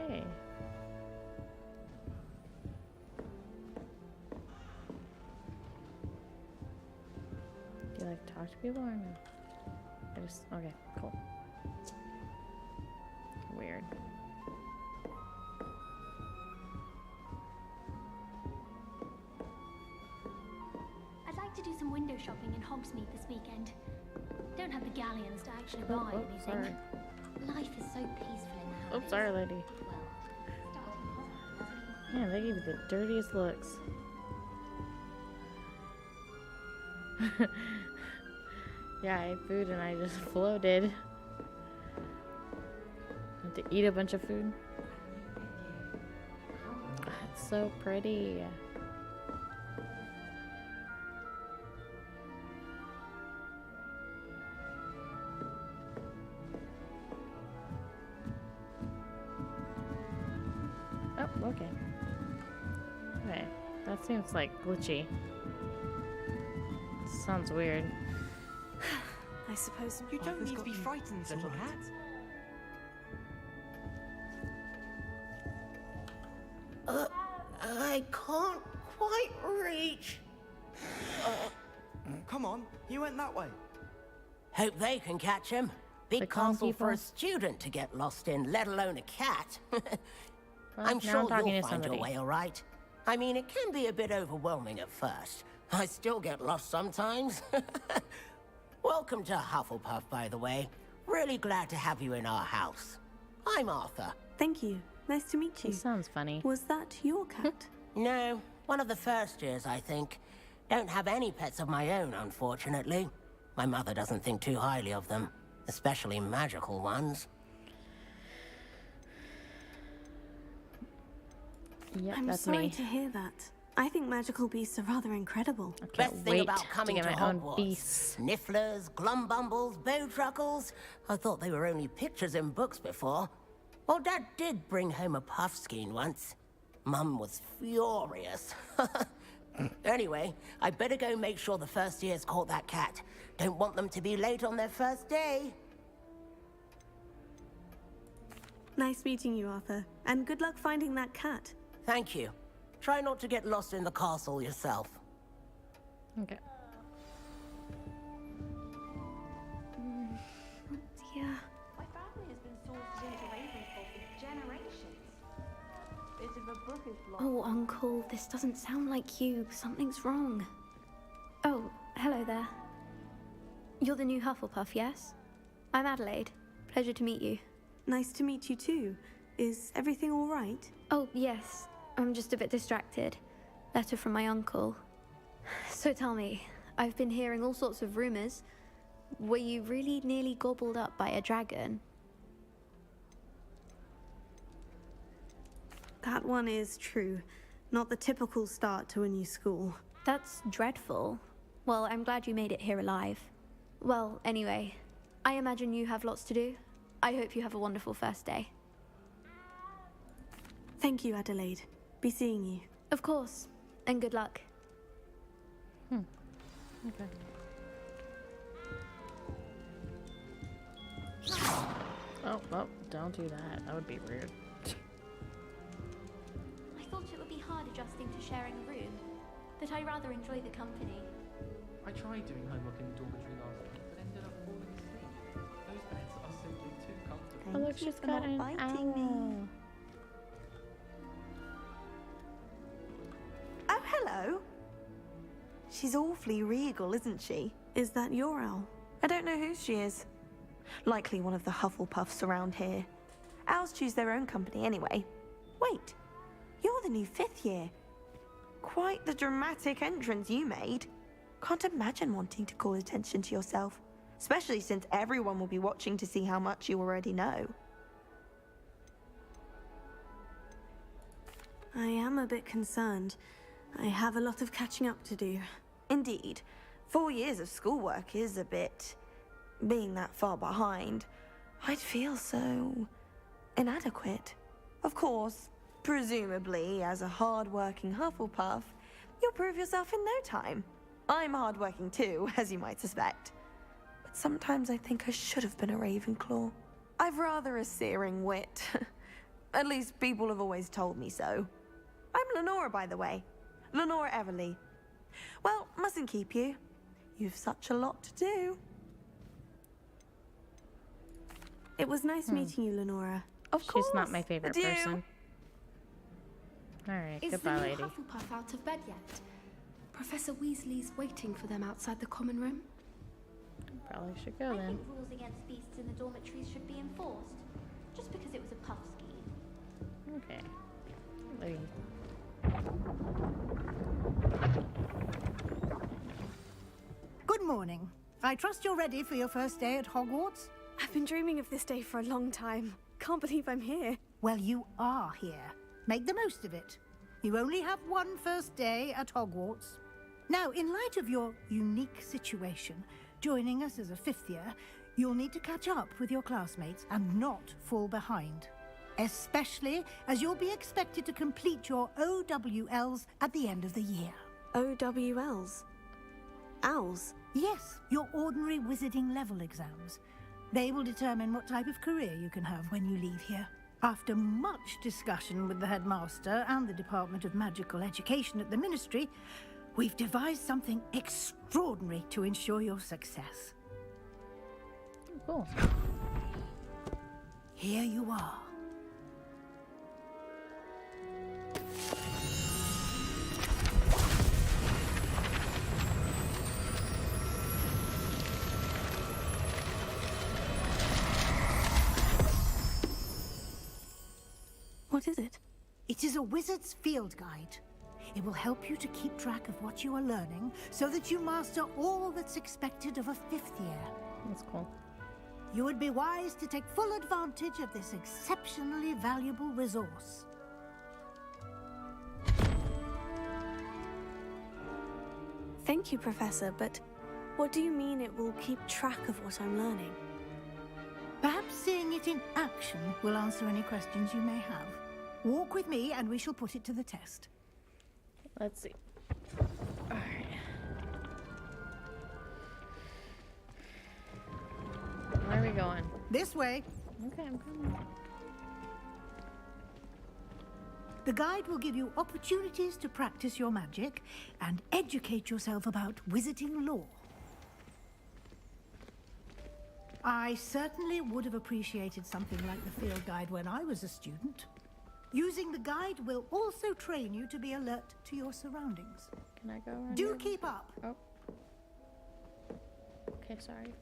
Hey. Do you like to talk to people or no? I just, okay, cool. Weird. I'd like to do some window shopping in Hogsmeade this weekend. Don't have the galleons to actually buy anything. Sorry. Life is so peaceful in the house. Oops, sorry, lady. Yeah, they give you the dirtiest looks. Yeah, I ate food and I just floated. Had to eat a bunch of food. That's so pretty. Oh, okay. Okay, that seems like glitchy. Sounds weird. I suppose You don't need to be frightened, little cat. I can't quite reach. Come on, you went that way. Hope they can catch him. Big The calm castle for a people? student to get lost in, let alone a cat. Well, I'm now sure I'm talking you'll to find your somebody. way all right. I mean, it can be a bit overwhelming at first. I still get lost sometimes. Welcome to Hufflepuff, by the way. Really glad to have you in our house. I'm Arthur. Thank you. Nice to meet you. He sounds funny. Was that your cat? No, one of the first years, I think. Don't have any pets of my own, unfortunately. My mother doesn't think too highly of them, especially magical ones. Yep, I'm that's sorry me. to hear that. I think magical beasts are rather incredible. I can't Best thing wait about to coming get to my own Hogwarts. beasts. Snifflers, Glumbumbles, Bowtruckles. I thought they were only pictures in books before. Well, Dad did bring home a Puffskein once. Mum was furious. Anyway, I better go make sure the first years caught that cat. Don't want them to be late on their first day. Nice meeting you, Arthur. And good luck finding that cat. Thank you. Try not to get lost in the castle yourself. Okay. book is locked. Oh, Uncle, this doesn't sound like you. Something's wrong. Oh, hello there. You're the new Hufflepuff, yes? I'm Adelaide. Pleasure to meet you. Nice to meet you too. Is everything all right? Oh, yes. I'm just a bit distracted. Letter from my uncle. So tell me, I've been hearing all sorts of rumors. Were you really nearly gobbled up by a dragon? That one is true. Not the typical start to a new school. That's dreadful. Well, I'm glad you made it here alive. Well, anyway, I imagine you have lots to do. I hope you have a wonderful first day. Thank you, Adelaide. Be seeing you. Of course. And good luck. Okay. Oh, well, don't do that. That would be rude. I thought it would be hard adjusting to sharing a room, but I rather enjoy the company. I tried doing homework in the dormitory last night, but ended up falling asleep. Those beds are simply too comfortable. Oh, look, she's got an owl. Oh, hello. She's awfully regal, isn't she? Is that your owl? I don't know who she is. Likely one of the Hufflepuffs around here. Owls choose their own company anyway. Wait, you're the new 5th year. Quite the dramatic entrance you made. Can't imagine wanting to call attention to yourself, especially since everyone will be watching to see how much you already know. I am a bit concerned. I have a lot of catching up to do. Indeed, 4 years of schoolwork is a bit... Being that far behind, I'd feel so... inadequate. Of course, presumably, as a hard-working Hufflepuff, you'll prove yourself in no time. I'm hard-working too, as you might suspect. But sometimes I think I should have been a Ravenclaw. I've rather a searing wit. At least people have always told me so. I'm Lenora, by the way. Lenora Everly. Well, mustn't keep you. You've such a lot to do. It was nice meeting you, Lenora. Of course. She's not my favorite person. Alright, Is goodbye, the new lady. Hufflepuff out of bed yet? Professor Weasley's waiting for them outside the common room. Probably should go I then. think rules against beasts in the dormitories should be enforced, just because it was a puff scheme. Okay. Lady. Good morning. I trust you're ready for your first day at Hogwarts? I've been dreaming of this day for a long time. Can't believe I'm here. Well, you are here. Make the most of it. You only have one first day at Hogwarts. Now, in light of your unique situation, joining us as a 5th year, you'll need to catch up with your classmates and not fall behind. Especially as you'll be expected to complete your OWLs at the end of the year. OWLs? Owls? Yes, your ordinary wizarding level exams. They will determine what type of career you can have when you leave here. After much discussion with the headmaster and the Department of Magical Education at the Ministry, we've devised something extraordinary to ensure your success. Cool. Here you are. What is it? It is a wizard's field guide. It will help you to keep track of what you are learning so that you master all that's expected of a 5th year. That's cool. You would be wise to take full advantage of this exceptionally valuable resource. Thank you, Professor, but what do you mean it will keep track of what I'm learning? Perhaps seeing it in action will answer any questions you may have. Walk with me and we shall put it to the test. Let's see. Alright. Where are we going? This way. Okay, I'm coming. The guide will give you opportunities to practice your magic and educate yourself about wizarding lore. I certainly would have appreciated something like the field guide when I was a student. Using the guide will also train you to be alert to your surroundings. Can I go around Do here? keep up. Oh. Okay, sorry.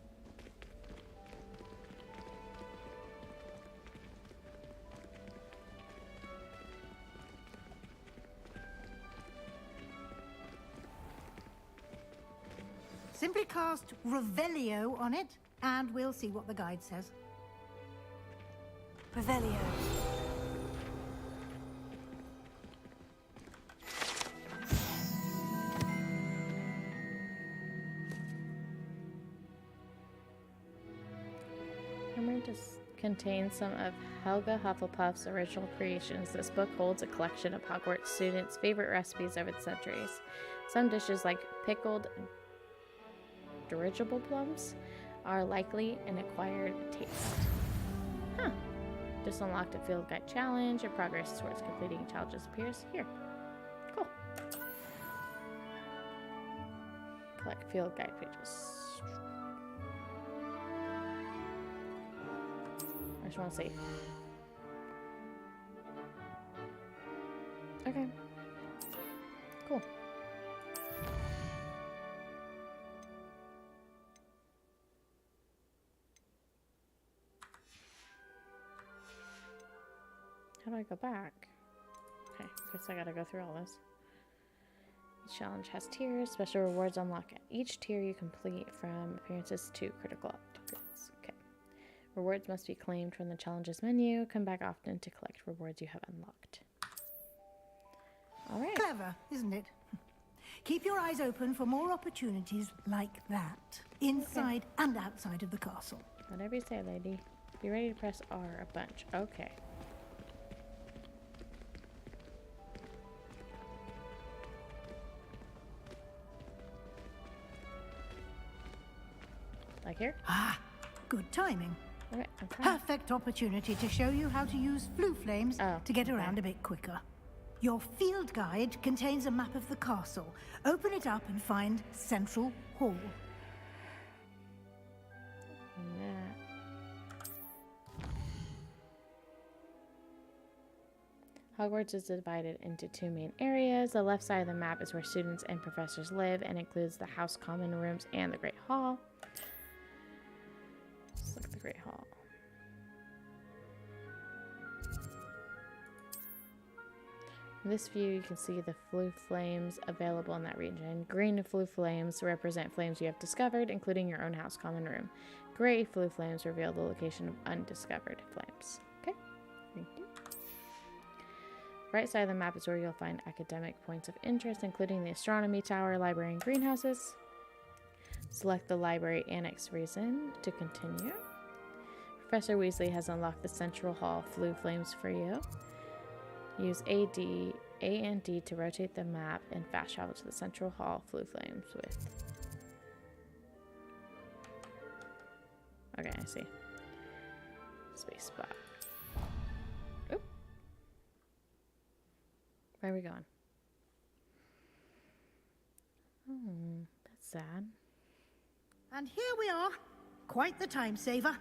Simply cast Revelio on it, and we'll see what the guide says. Revelio. Contains some of Helga Hufflepuff's original creations. This book holds a collection of Hogwarts students' favorite recipes over the centuries. Some dishes, like pickled dirigible plums, are likely an acquired taste. Huh. Just unlocked a field guide challenge. Your progress towards completing challenges appears here. Cool. Collect field guide pages. I just want to see. Okay. Cool. How do I go back? Okay, guess I gotta go through all this. Each challenge has tiers. Special rewards unlock at each tier you complete, from appearances to critical upgrades. Okay. Rewards must be claimed from the challenges menu. Come back often to collect rewards you have unlocked. Alright. Clever, isn't it? Keep your eyes open for more opportunities like that, inside and outside of the castle. Whatever you say, lady. Be ready to press R a bunch. Okay. Like here? Ah, good timing. Okay, I'm trying. Perfect opportunity to show you how to use flue flames to get around a bit quicker. Your field guide contains a map of the castle. Open it up and find Central Hall. Hogwarts is divided into two main areas. The left side of the map is where students and professors live and includes the House Common Rooms and the Great Hall. Let's look at the Great Hall. In this view, you can see the flue flames available in that region. Green flue flames represent flames you have discovered, including your own House Common Room. Gray flue flames reveal the location of undiscovered flames. Okay, thank you. Right side of the map is where you'll find academic points of interest, including the Astronomy Tower, Library, and Greenhouses. Select the Library Annex reason to continue. Professor Weasley has unlocked the Central Hall flue flames for you. Use A and D to rotate the map and fast travel to the Central Hall flue flames with... Okay, I see. Space bar. Oop. Where are we going? Oh, that's sad. And here we are. Quite the time saver.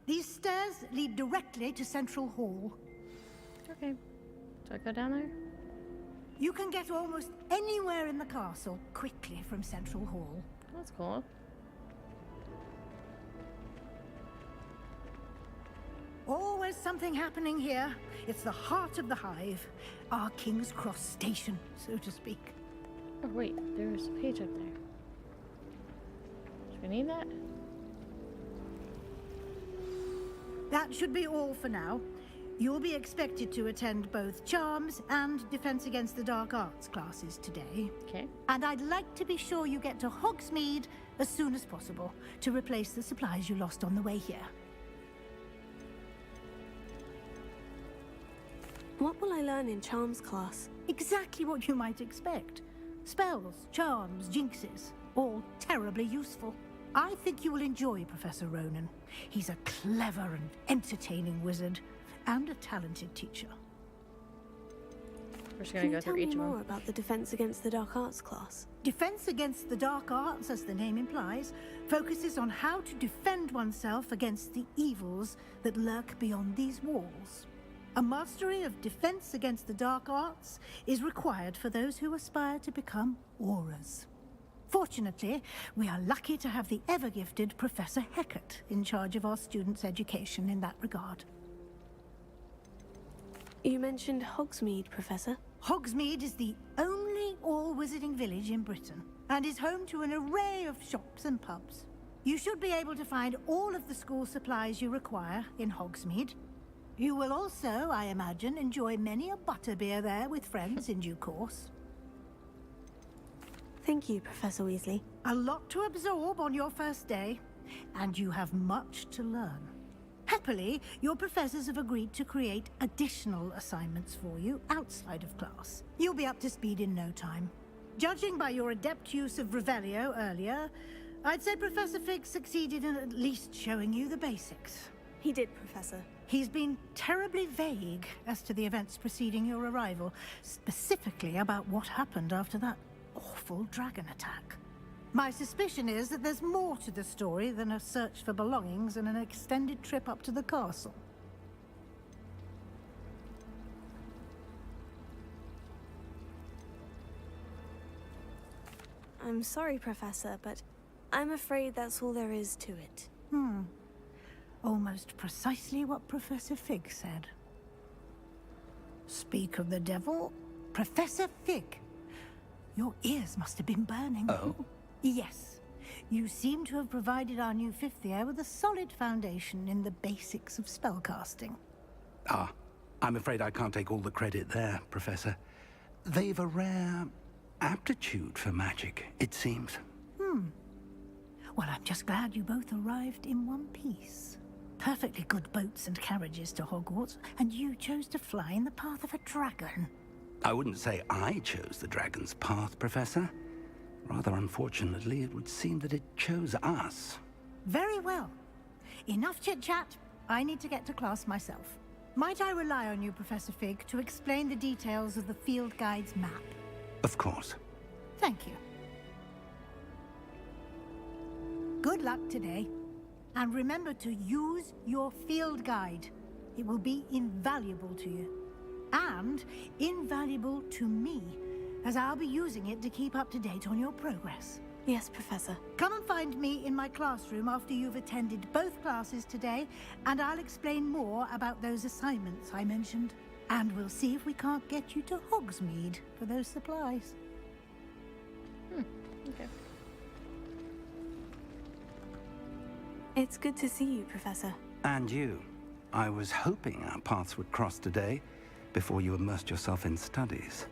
These stairs lead directly to Central Hall. Okay. Do I go down there? You can get almost anywhere in the castle quickly from Central Hall. That's cool. Always something happening here. It's the heart of the hive. Our King's Cross station, so to speak. Oh, wait. There's a page up there. Do we need that? That should be all for now. You'll be expected to attend both Charms and Defense Against the Dark Arts classes today. Okay. And I'd like to be sure you get to Hogsmeade as soon as possible to replace the supplies you lost on the way here. What will I learn in Charms class? Exactly what you might expect. Spells, charms, jinxes, all terribly useful. I think you will enjoy Professor Ronan. He's a clever and entertaining wizard, and a talented teacher. We're just gonna go through each of them. Tell me more about the Defense Against the Dark Arts class. Defense Against the Dark Arts, as the name implies, focuses on how to defend oneself against the evils that lurk beyond these walls. A mastery of defense against the dark arts is required for those who aspire to become Aurors. Fortunately, we are lucky to have the ever-gifted Professor Hecat in charge of our students' education in that regard. You mentioned Hogsmeade, Professor. Hogsmeade is the only all-wizarding village in Britain, and is home to an array of shops and pubs. You should be able to find all of the school supplies you require in Hogsmeade. You will also, I imagine, enjoy many a butterbeer there with friends in due course. Thank you, Professor Weasley. A lot to absorb on your first day, and you have much to learn. Happily, your professors have agreed to create additional assignments for you outside of class. You'll be up to speed in no time. Judging by your adept use of Revelio earlier, I'd say Professor Fig succeeded in at least showing you the basics. He did, Professor. He's been terribly vague as to the events preceding your arrival, specifically about what happened after that awful dragon attack. My suspicion is that there's more to the story than a search for belongings and an extended trip up to the castle. I'm sorry, Professor, but I'm afraid that's all there is to it. Almost precisely what Professor Fig said. Speak of the devil, Professor Fig. Your ears must have been burning. Oh? Yes. You seem to have provided our new fifth year with a solid foundation in the basics of spellcasting. Ah, I'm afraid I can't take all the credit there, Professor. They've a rare aptitude for magic, it seems. Well, I'm just glad you both arrived in one piece. Perfectly good boats and carriages to Hogwarts, and you chose to fly in the path of a dragon. I wouldn't say I chose the dragon's path, Professor. Rather unfortunately, it would seem that it chose us. Very well. Enough chit-chat. I need to get to class myself. Might I rely on you, Professor Fig, to explain the details of the field guide's map? Of course. Thank you. Good luck today. And remember to use your field guide. It will be invaluable to you. And invaluable to me, as I'll be using it to keep up to date on your progress. Yes, Professor. Come and find me in my classroom after you've attended both classes today, and I'll explain more about those assignments I mentioned. And we'll see if we can't get you to Hogsmeade for those supplies. Okay. It's good to see you, Professor. And you. I was hoping our paths would cross today, before you immersed yourself in studies.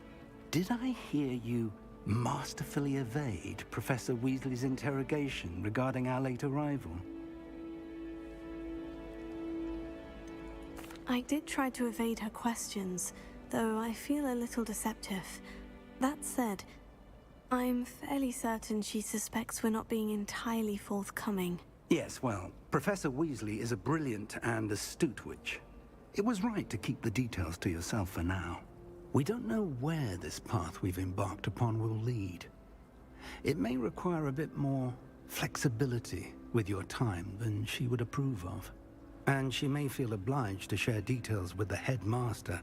Did I hear you masterfully evade Professor Weasley's interrogation regarding our late arrival? I did try to evade her questions, though I feel a little deceptive. That said, I'm fairly certain she suspects we're not being entirely forthcoming. Yes, well, Professor Weasley is a brilliant and astute witch. It was right to keep the details to yourself for now. We don't know where this path we've embarked upon will lead. It may require a bit more flexibility with your time than she would approve of. And she may feel obliged to share details with the headmaster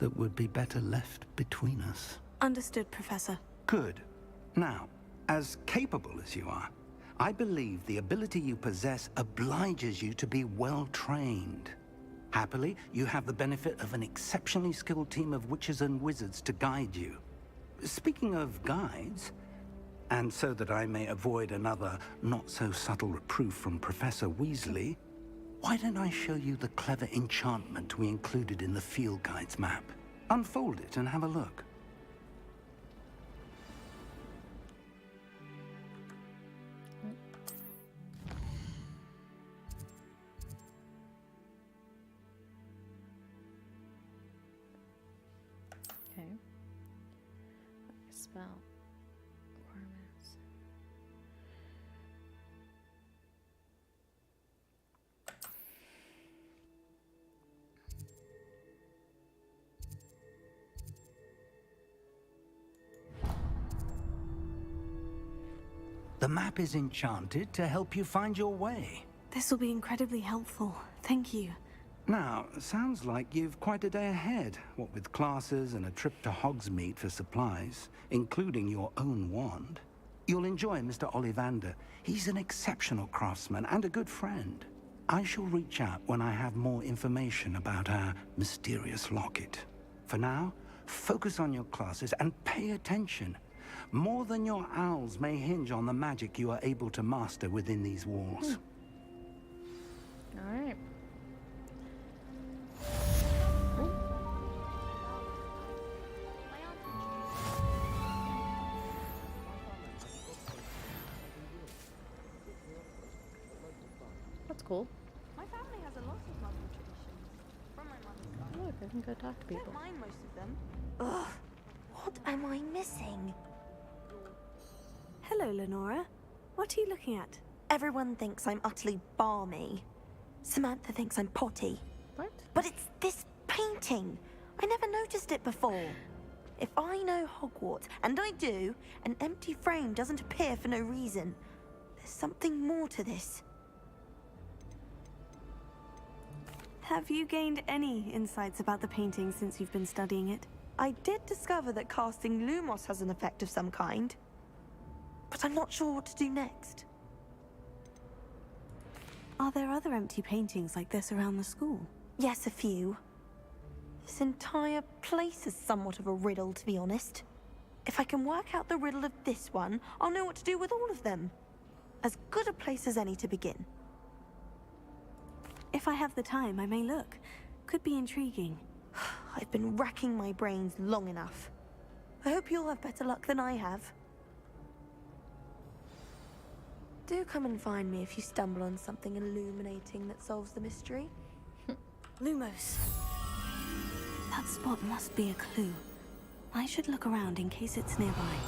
that would be better left between us. Understood, Professor. Good. Now, as capable as you are, I believe the ability you possess obliges you to be well-trained. Happily, you have the benefit of an exceptionally skilled team of witches and wizards to guide you. Speaking of guides, and so that I may avoid another not-so-subtle reproof from Professor Weasley, why don't I show you the clever enchantment we included in the field guide's map? Unfold it and have a look. Okay. Spell. Requirements. The map is enchanted to help you find your way. This will be incredibly helpful. Thank you. Now, sounds like you've quite a day ahead, what with classes and a trip to Hogsmeade for supplies, including your own wand. You'll enjoy Mr. Ollivander. He's an exceptional craftsman and a good friend. I shall reach out when I have more information about our mysterious locket. For now, focus on your classes and pay attention. More than your owls may hinge on the magic you are able to master within these walls. All right. That's cool. My family has a lot of Muggle traditions. From my mother's side. Look, I can go talk to people. Don't mind most of them. Ugh. What am I missing? Hello, Lenora. What are you looking at? Everyone thinks I'm utterly balmy. Samantha thinks I'm potty. What? But it's this painting. I never noticed it before. If I know Hogwarts, and I do, an empty frame doesn't appear for no reason. There's something more to this. Have you gained any insights about the painting since you've been studying it? I did discover that casting Lumos has an effect of some kind. But I'm not sure what to do next. Are there other empty paintings like this around the school? Yes, a few. This entire place is somewhat of a riddle, to be honest. If I can work out the riddle of this one, I'll know what to do with all of them. As good a place as any to begin. If I have the time, I may look. Could be intriguing. I've been racking my brains long enough. I hope you'll have better luck than I have. Do come and find me if you stumble on something illuminating that solves the mystery. Lumos. That spot must be a clue. I should look around in case it's nearby.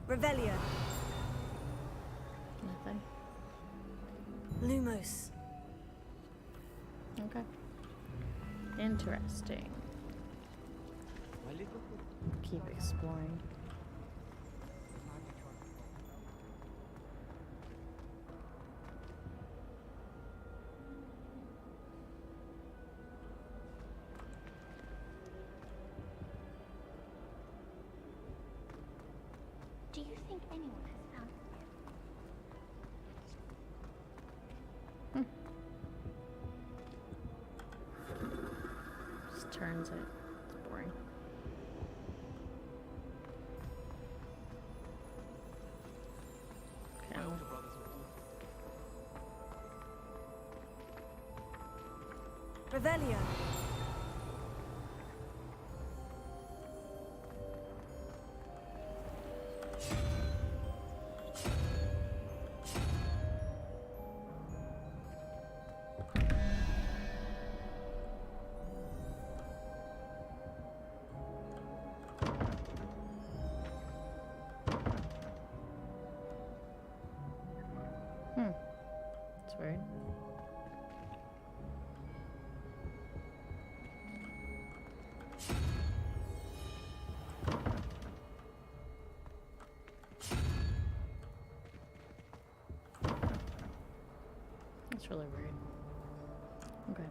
Revelio. Nothing. Lumos. Okay. Interesting. Keep exploring. Do you think anyone has found it? Just turns it. It's boring. Okay. Revelio. That's weird. That's really weird. Okay.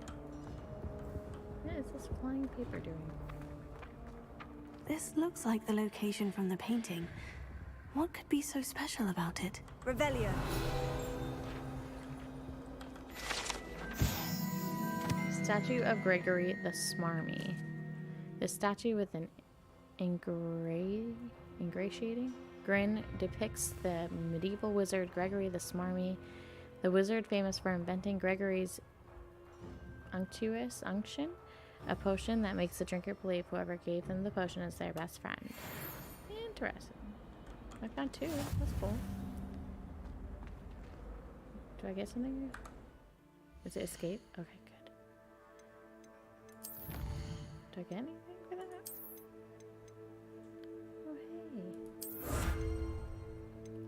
What is this flying paper doing? This looks like the location from the painting. What could be so special about it? Revelio. Statue of Gregory the Smarmy. The statue with an ingratiating grin depicts the medieval wizard Gregory the Smarmy, the wizard famous for inventing Gregory's unctuous unction, a potion that makes the drinker believe whoever gave them the potion is their best friend. Interesting. I found two. That's cool. Do I get something? Is it escape? Okay, good. Do I get anything for that? Oh, hey.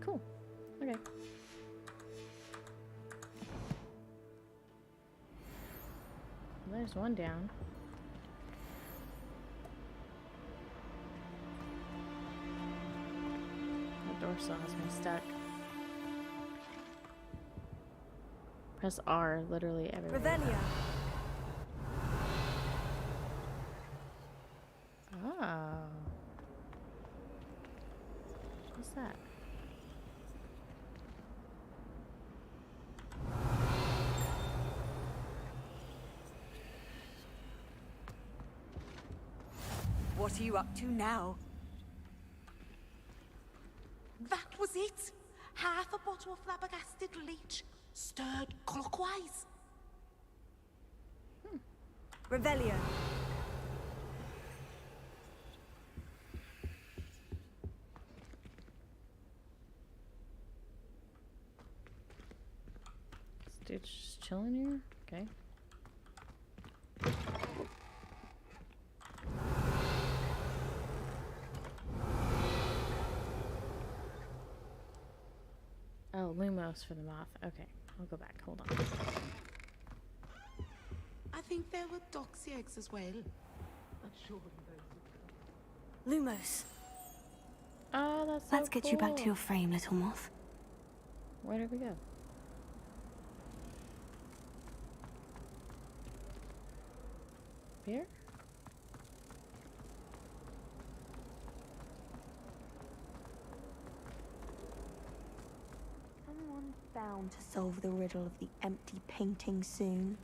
Cool. Okay. Well, there's one down. The door still has me stuck. Press R literally everywhere. Revelia. Oh. What's that? What are you up to now? That was it. Half a bottle of flabbergasted leech, stirred clockwise. Revelia. This dude's just chilling here? Okay. Oh, Lumos for the moth. Okay, I'll go back. Hold on. I think there were doxy eggs as well. But surely Lumos. Oh, that's so Let's get you back to your frame, little moth. Where did we go? Here? Someone bound to solve the riddle of the empty painting soon.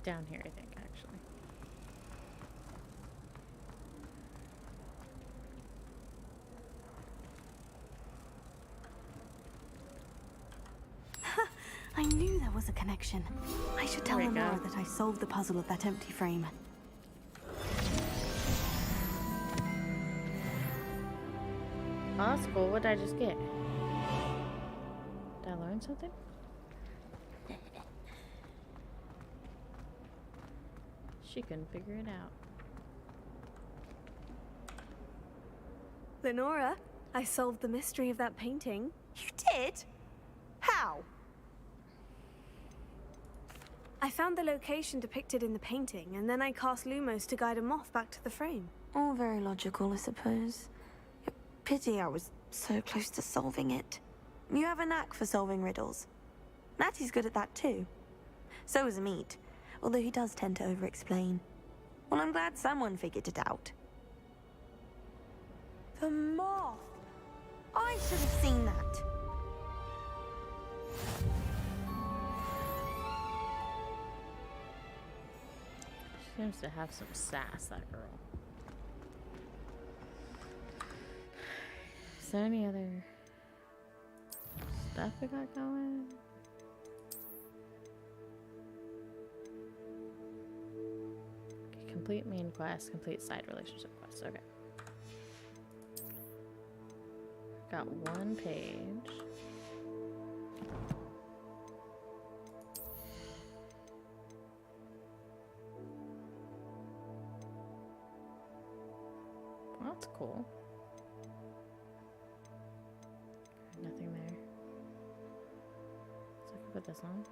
Down here, I think, actually. I knew there was a connection. I should tell There we Lenora go. that I solved the puzzle of that empty frame. Oh, that's cool. What did I just get? Did I learn something? She couldn't figure it out. Lenora, I solved the mystery of that painting. You did? How? I found the location depicted in the painting, and then I cast Lumos to guide a moth back to the frame. All very logical, I suppose. Pity I was so close to solving it. You have a knack for solving riddles. Natty's good at that too. So is Amit, although he does tend to over-explain. Well, I'm glad someone figured it out. The moth! I should have seen that. She seems to have some sass, that girl. Is there any other stuff we got going? Okay, complete main quest, complete side relationship quest. Okay. Got one page. Well, that's cool. Nothing there. So I can put this on.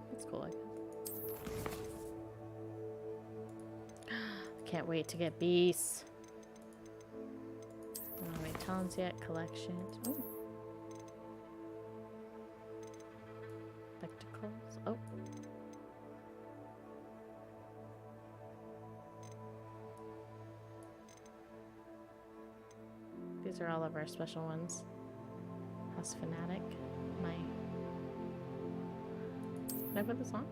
That's cool, I guess. I can't wait to get beasts. I don't have any talents yet. Collections. Oh. Spectacles. Oh. These are all of our special ones. House Fanatic. Can I put this on?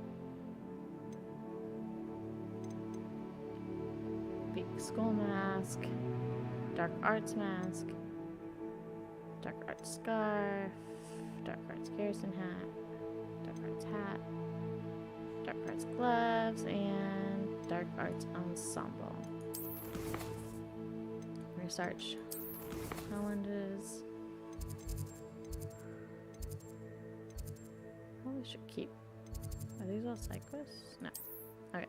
Big Skull Mask. Dark Arts Mask. Dark Arts Scarf. Dark Arts Garrison Hat. Dark Arts Hat. Dark Arts Gloves. And Dark Arts Ensemble. Research. Challenges. Probably should keep. Are these all side quests? No. Okay.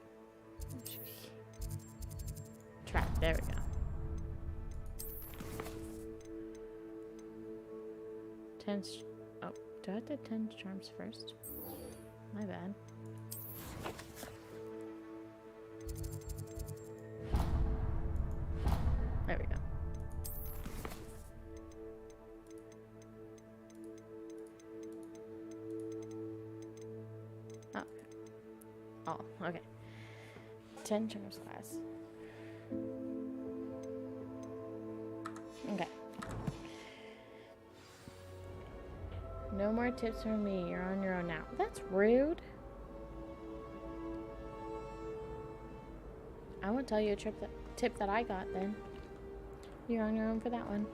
Trap. There we go. 10. Oh, do I have to 10 charms first? My bad. There we go. Oh, okay. 10 charms class. Okay. No more tips from me. You're on your own now. That's rude. I won't tell you a tip that I got then. You're on your own for that one.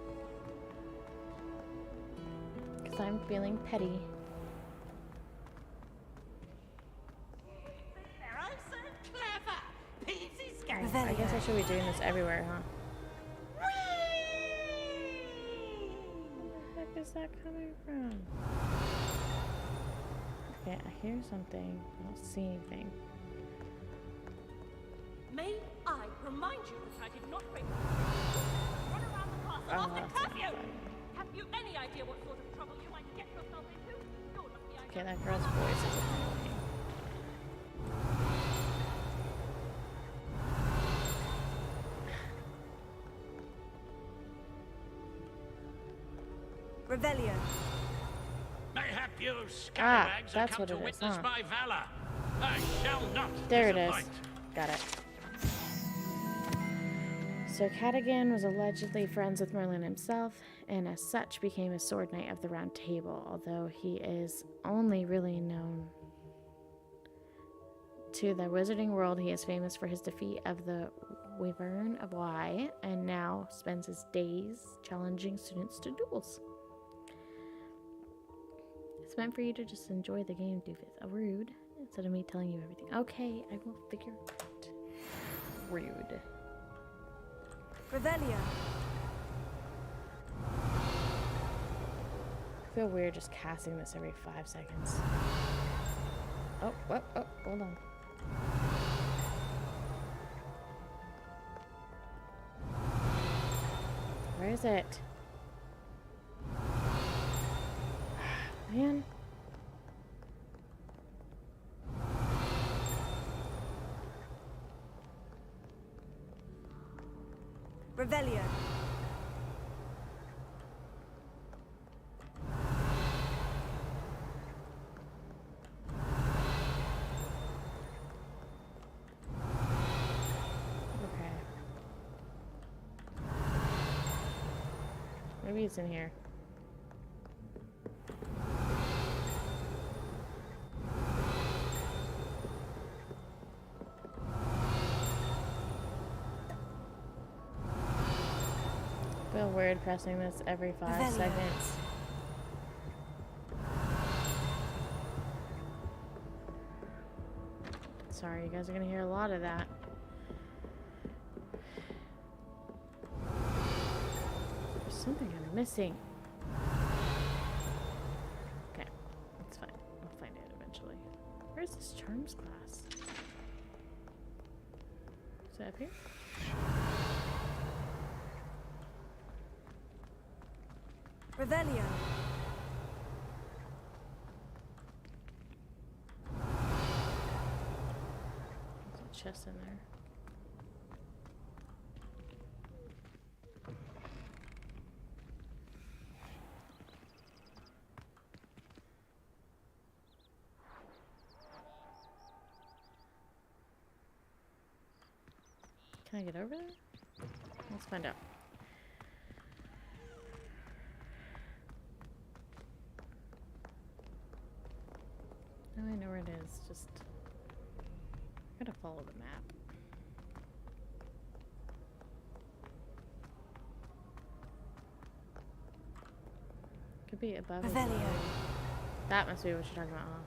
Because I'm feeling petty. I'm so clever. Peasy I guess I should be doing this everywhere, huh? Where the heck is that coming from? Okay, I hear something. I don't see anything. May I remind you that I did not bring run around the castle after curfew? Have you any idea what sort of trouble you might get yourself into? You're lucky I Okay, that girl's voice is annoying. Revelio. Mayhap you scallywags have that's come what to it is, witness huh? my valor. I shall not There it is. disappoint. Got it. So Cadigan was allegedly friends with Merlin himself, and as such became a sword knight of the Round Table, although he is only really known to the wizarding world. He is famous for his defeat of the Wyvern of Wye, and now spends his days challenging students to duels. It's meant for you to just enjoy the game, doofus. A rude, instead of me telling you everything. Okay, I will figure it out. Rude. Revelio. I feel weird just casting this every 5 seconds. Oh, hold on. Where is it? Man. Revelio. Okay. Maybe it's in here. I feel weird pressing this every 5 seconds. Sorry, you guys are gonna hear a lot of that. There's something I'm missing. Okay, it's fine. I'll find it eventually. Where's this charms class? Is it up here? Revelio. There's a chest in there. Can I get over there? Let's find out. Now I know where it is, just gotta follow the map. Could be above or below. That must be what you're talking about, huh?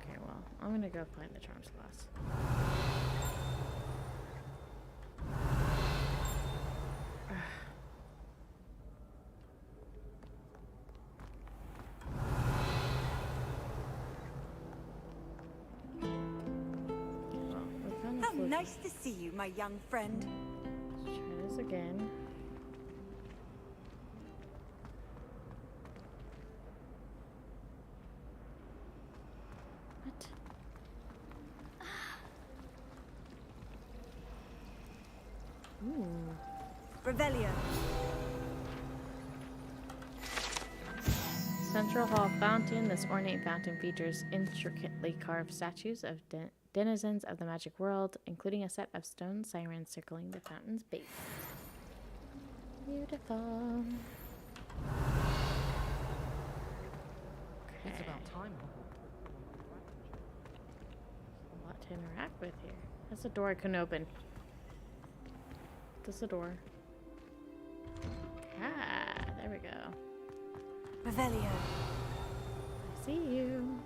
Okay, well, I'm gonna go find the charms class. How nice to see you, my young friend. Let's try this again. What? Revelio. Central Hall fountain. This ornate fountain features intricately carved statues of denizens of the magic world, including a set of stone sirens circling the fountain's base. Beautiful. It's about time. A lot to interact with here. That's a door I couldn't open. That's a door. Ah, there we go. Revelio. I see you.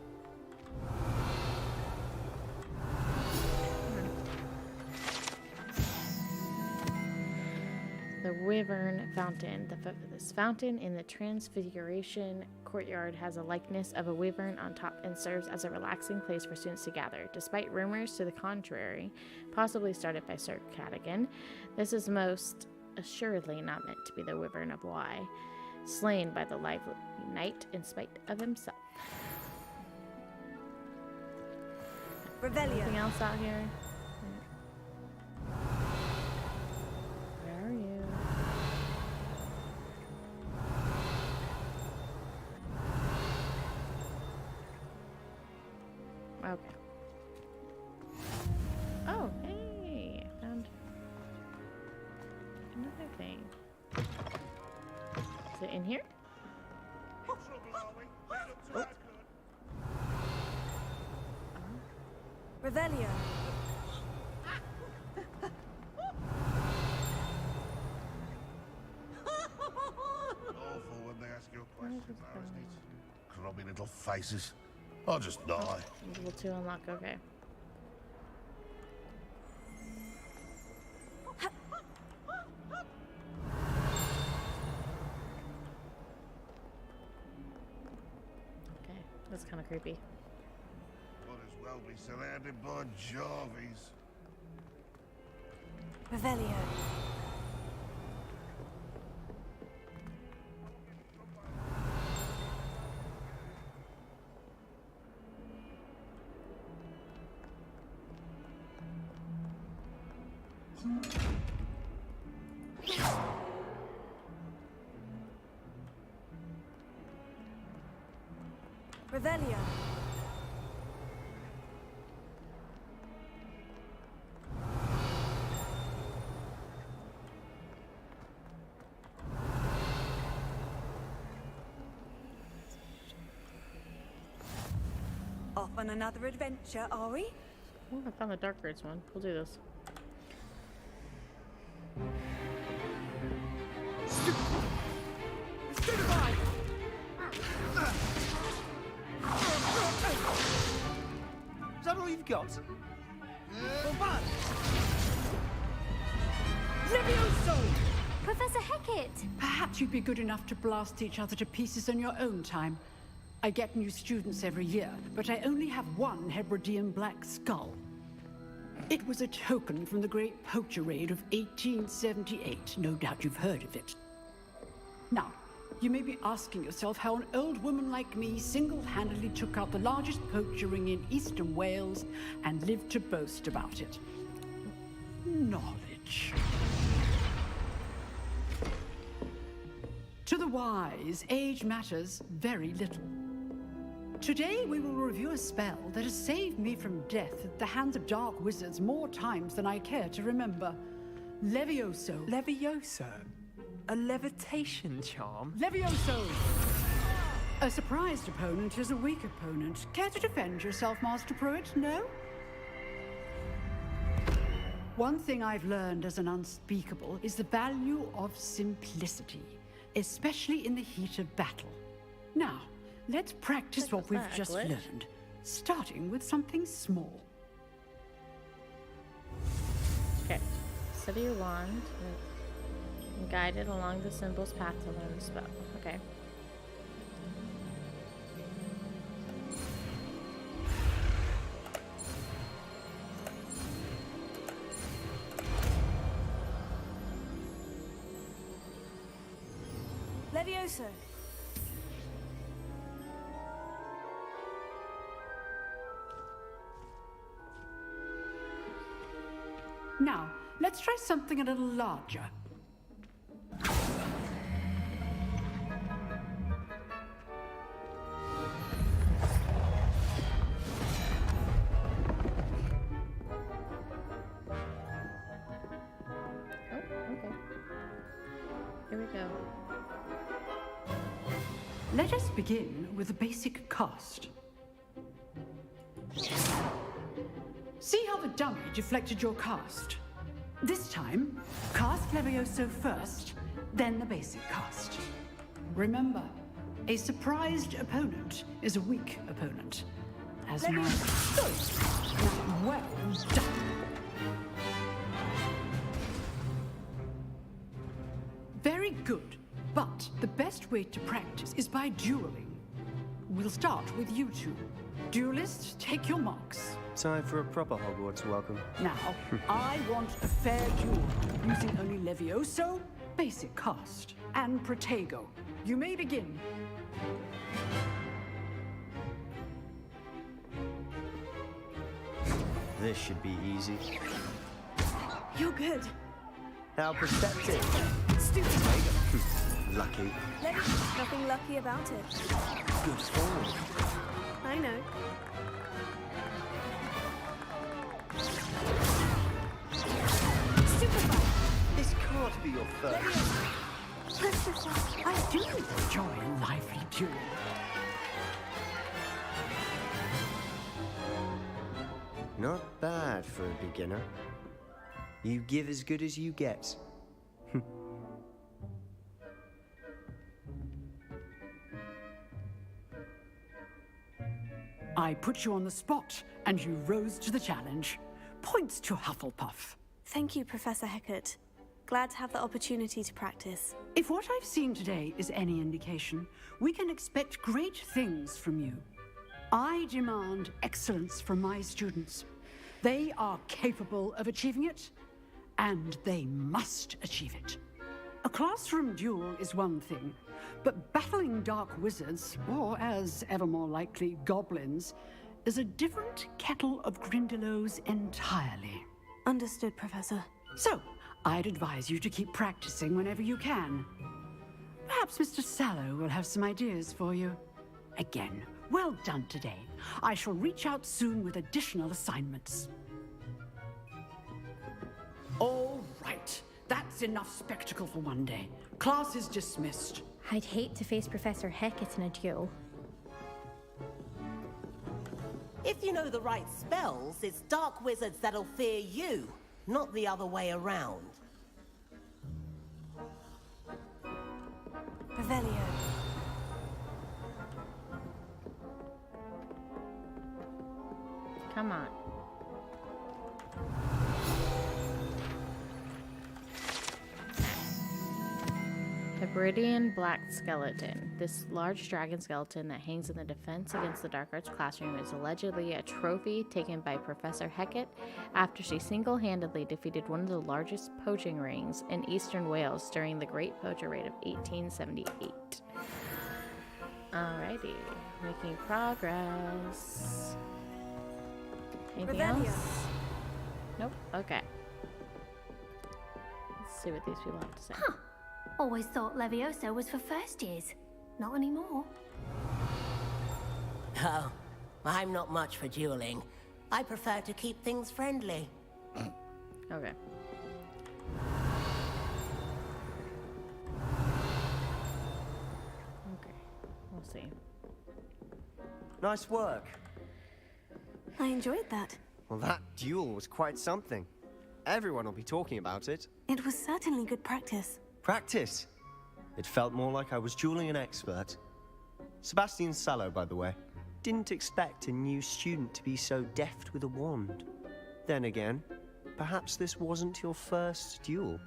The Wyvern Fountain. This fountain in the Transfiguration courtyard has a likeness of a wyvern on top and serves as a relaxing place for students to gather. Despite rumors to the contrary, possibly started by Sir Cadogan, this is most assuredly not meant to be the Wyvern of Wye, slain by the lively knight in spite of himself. Revelio. Anything else out here? Where are you? Okay. Oh, hey! I found another thing. Is it in here? Oh. Revelio. Awful when they ask you questions, though, isn't it? Grubby little faces. I'll just die. Level 2 unlock, okay. Okay, that's kind of creepy. Might as well be surrounded by Jarvies. Revelio. Revelio. Off on another adventure, are we? Oh, I found the Dark Roots one. We'll do this. Is that all you've got? Levioso! Professor Hecat! Perhaps you'd be good enough to blast each other to pieces on your own time. I get new students every year, but I only have one Hebridean black skull. It was a token from the Great Poacher Raid of 1878. No doubt you've heard of it. Now, you may be asking yourself how an old woman like me single-handedly took out the largest poacher ring in eastern Wales and lived to boast about it. Knowledge. To the wise, age matters very little. Today we will review a spell that has saved me from death at the hands of dark wizards more times than I care to remember. Levioso. Levioso? A levitation charm? Levioso! A surprised opponent is a weak opponent. Care to defend yourself, Master Pruitt? No? One thing I've learned as an unspeakable is the value of simplicity, especially in the heat of battle. Now, let's practice what we've just learned, starting with something small. Okay, steady your wand and guide it along the symbol's path to learn the spell. Okay. Levioso. Now, let's try something a little larger. Here we go. Let us begin with the basic cast. See how the dummy deflected your cast? This time, cast Levioso first, then the basic cast. Remember, a surprised opponent is a weak opponent. As my... Now, well done. Very good. But the best way to practice is by dueling. We'll start with you two. Duelists, take your marks. Time for a proper Hogwarts welcome. Now, I want a fair duel, using only Levioso, basic cast, and Protego. You may begin. This should be easy. You're good. How perceptive. Stupid. Lucky. Nothing lucky about it. Good form. I know. This can't be your first. I do enjoy lively dueling. Not bad for a beginner. You give as good as you get. I put you on the spot, and you rose to the challenge. Points to Hufflepuff. Thank you, Professor Hecat. Glad to have the opportunity to practice. If what I've seen today is any indication, we can expect great things from you. I demand excellence from my students. They are capable of achieving it, and they must achieve it. A classroom duel is one thing, but battling dark wizards, or as ever more likely, goblins, is a different kettle of Grindylows entirely. Understood, Professor. So, I'd advise you to keep practicing whenever you can. Perhaps Mr. Sallow will have some ideas for you. Again, well done today. I shall reach out soon with additional assignments. All right. That's enough spectacle for one day. Class is dismissed. I'd hate to face Professor Hecat in a duel. If you know the right spells, it's dark wizards that'll fear you, not the other way around. Revelio. Come on. Hebridean Black Skeleton. This large dragon skeleton that hangs in the Defense Against the Dark Arts classroom is allegedly a trophy taken by Professor Hecat after she single-handedly defeated one of the largest poaching rings in eastern Wales during the Great Poacher Raid of 1878. Alrighty, making progress. Anything else? Nope, okay. Let's see what these people have to say. Huh. Always thought Levioso was for first years. Not anymore. Oh, I'm not much for dueling. I prefer to keep things friendly. Okay. Okay, we'll see. Nice work. I enjoyed that. Well, that duel was quite something. Everyone will be talking about it. It was certainly good practice. Practice. It felt more like I was dueling an expert. Sebastian Sallow, by the way. Didn't expect a new student to be so deft with a wand. Then again, perhaps this wasn't your first duel.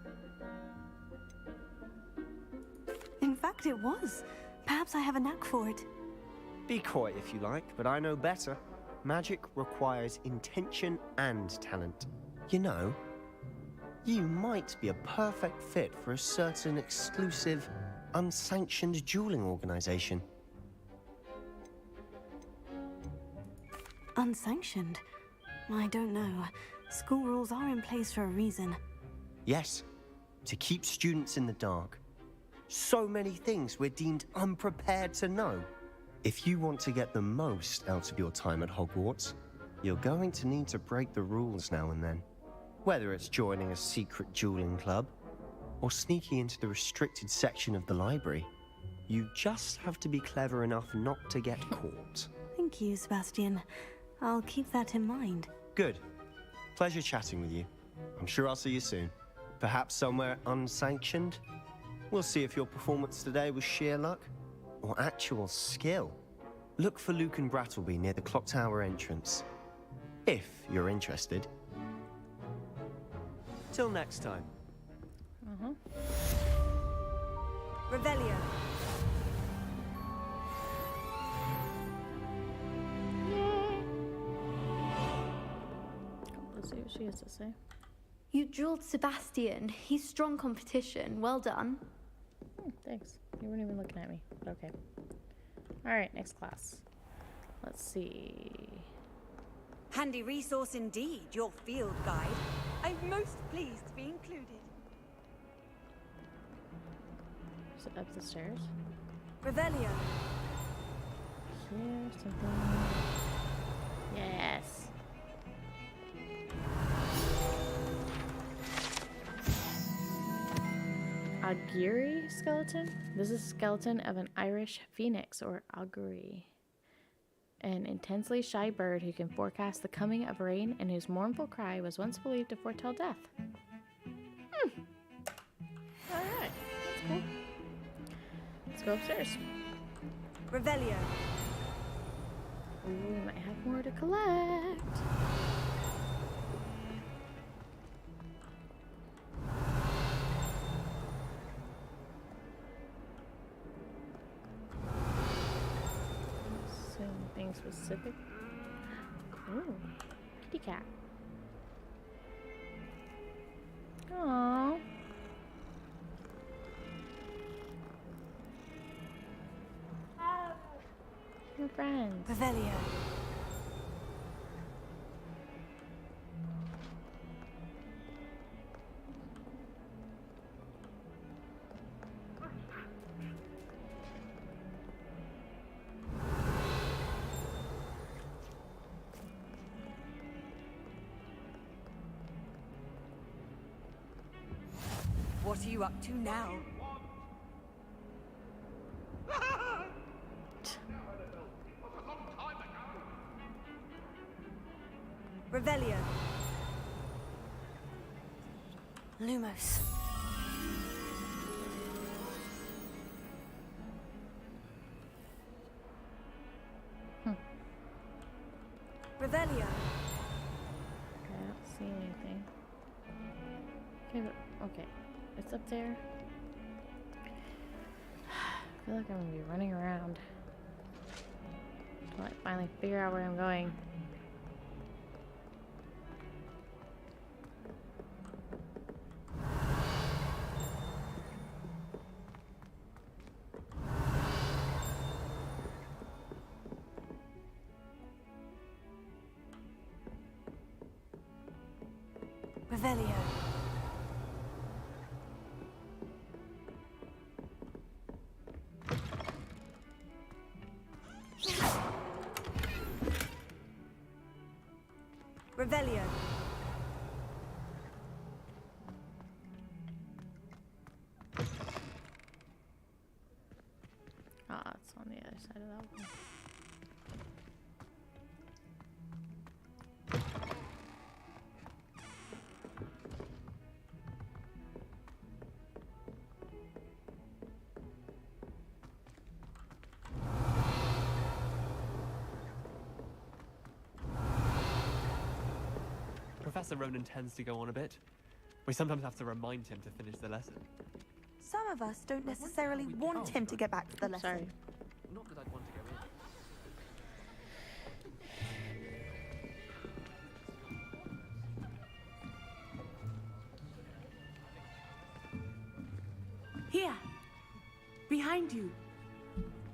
In fact, it was. Perhaps I have a knack for it. Be coy if you like, but I know better. Magic requires intention and talent. You know, you might be a perfect fit for a certain exclusive, unsanctioned dueling organization. Unsanctioned? I don't know. School rules are in place for a reason. Yes, to keep students in the dark. So many things we're deemed unprepared to know. If you want to get the most out of your time at Hogwarts, you're going to need to break the rules now and then. Whether it's joining a secret dueling club, or sneaking into the restricted section of the library. You just have to be clever enough not to get caught. Thank you, Sebastian. I'll keep that in mind. Good. Pleasure chatting with you. I'm sure I'll see you soon. Perhaps somewhere unsanctioned? We'll see if your performance today was sheer luck or actual skill. Look for Luke and Brattleby near the clock tower entrance, if you're interested. Till next time. Revelio. Let's see what she has to say. You drilled Sebastian. He's strong competition. Well done. Thanks. You weren't even looking at me, but okay. Alright, next class. Let's see. Handy resource indeed, your field guide. I'm most pleased to be included. Is it up the stairs? Revelio. Here, something. Yes. Auguri skeleton? This is a skeleton of an Irish phoenix, or augury. An intensely shy bird who can forecast the coming of rain and whose mournful cry was once believed to foretell death. Alright, that's cool. Let's go upstairs. Revelio. Ooh, we might have more to collect. Anything specific? Ooh, kitty cat. Aww. We're friends. Revelio. What are you up to now? Revelio. Lumos. Revelio. Okay, I don't see anything. Okay, but okay. It's up there. I feel like I'm gonna be running around until I finally figure out where I'm going. Revelio. Revelio. Ah, it's on the other side of that one. Professor Ronan tends to go on a bit. We sometimes have to remind him to finish the lesson. Some of us don't necessarily want him to get back to the lesson. Sorry. Not that I'd want to go in. Here. Behind you.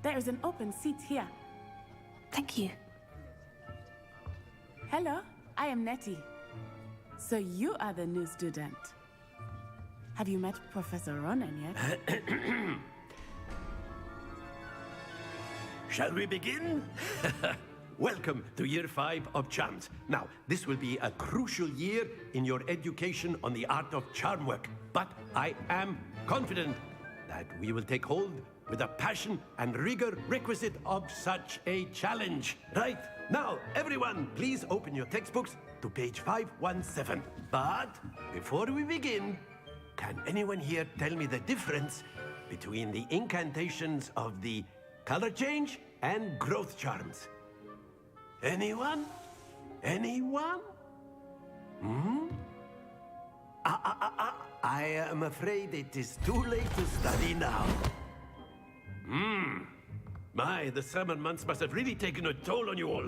There is an open seat here. Thank you. Hello, I am Nettie. So you are the new student. Have you met Professor Ronan yet? Shall we begin? welcome to Year 5 of Charms. Now, this will be a crucial year in your education on the art of charm work, but I am confident that we will take hold with the passion and rigor requisite of such a challenge. Right, now, everyone, please open your textbooks to page 517. But before we begin, can anyone here tell me the difference between the incantations of the color change and growth charms? Anyone? Anyone? I am afraid it is too late to study now. My, the summer months must have really taken a toll on you all.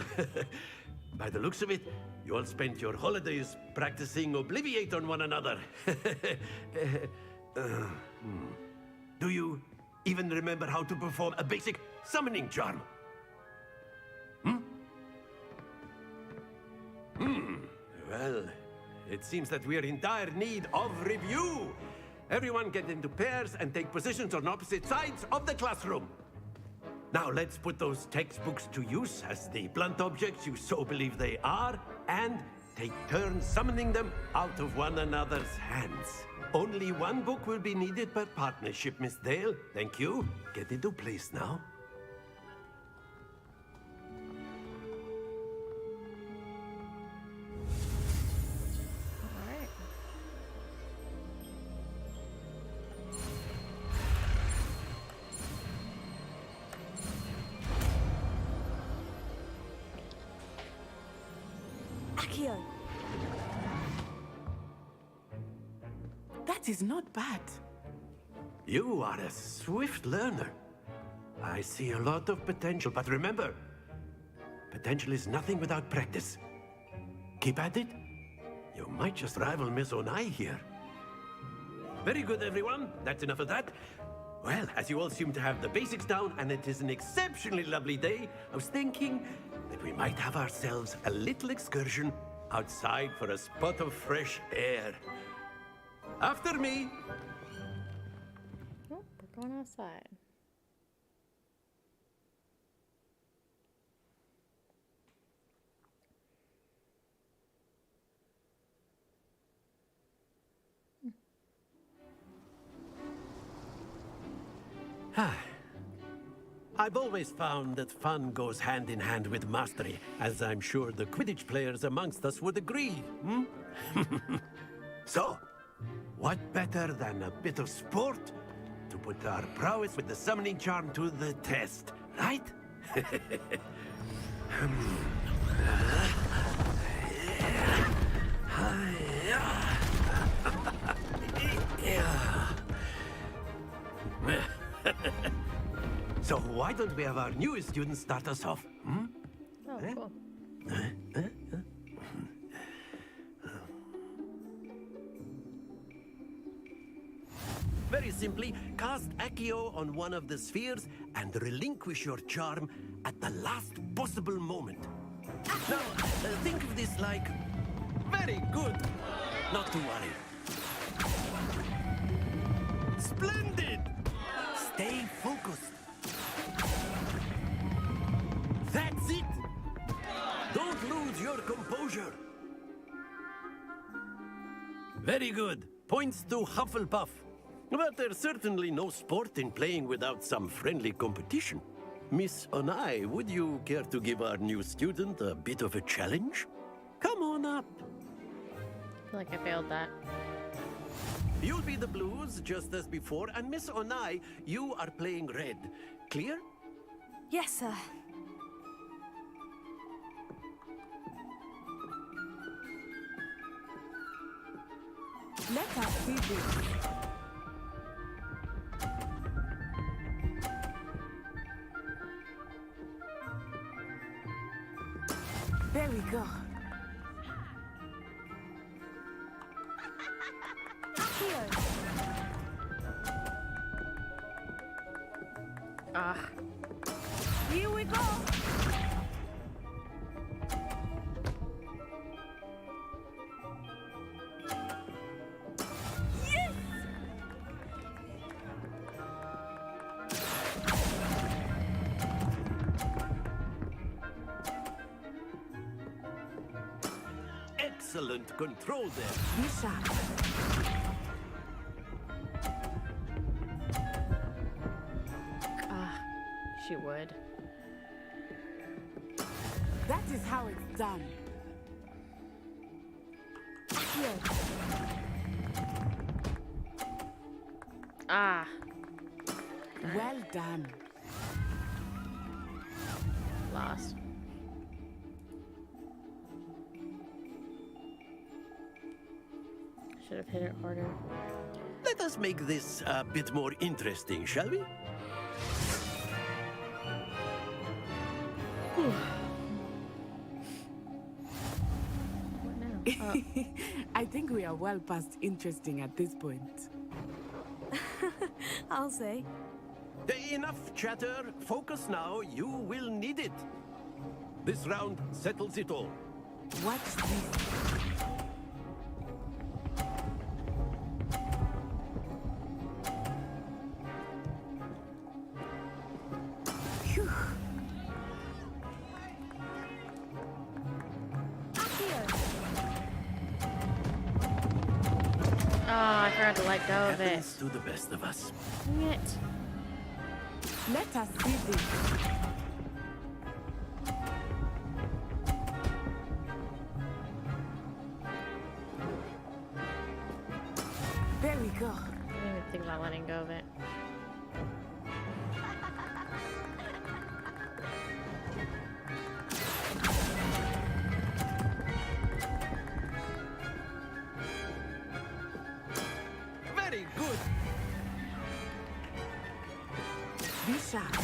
By the looks of it, you all spent your holidays practicing Obliviate on one another. Do you even remember how to perform a basic summoning charm? Well, it seems that we are in dire need of review. Everyone get into pairs and take positions on opposite sides of the classroom. Now let's put those textbooks to use as the blunt objects you so believe they are, and take turns summoning them out of one another's hands. Only one book will be needed per partnership, Miss Dale. Thank you. Get into place now. Accio. That is not bad. You are a swift learner. I see a lot of potential, but remember, potential is nothing without practice. Keep at it. You might just rival Miss Onai here. Very good, everyone. That's enough of that. Well, as you all seem to have the basics down, and it is an exceptionally lovely day, I was thinking that we might have ourselves a little excursion outside for a spot of fresh air. After me. Oh, we're going outside. I've always found that fun goes hand in hand with mastery, as I'm sure the Quidditch players amongst us would agree, So, what better than a bit of sport to put our prowess with the summoning charm to the test, right? So why don't we have our newest student start us off? Oh, cool. Very simply, cast Accio on one of the spheres and relinquish your charm at the last possible moment. Now, think of this like... Very good! Not to worry. Splendid! Stay focused. That's it! Don't lose your composure. Very good. Points to Hufflepuff. But there's certainly no sport in playing without some friendly competition. Miss Onai, would you care to give our new student a bit of a challenge? Come on up. I feel like I failed that. You'll be the blues, just as before, and Miss Onai, you are playing red. Clear? Yes, sir. Let us see this. There we go. Here we go. Yes! excellent control there. Be sharp. Ah, she would. That is how it's done. Ah. Well done. Lost. Should have hit it harder. Let us make this a bit more interesting, shall we? What now? I think we are well past interesting at this point. I'll say. Enough chatter. Focus now. You will need it. This round settles it all. Watch this. Phew. Oh, I forgot to let go of it. Happens to the best of us. Dang it. Let us see this. There we go. I didn't even think about letting go of it. Very good. Be sharp.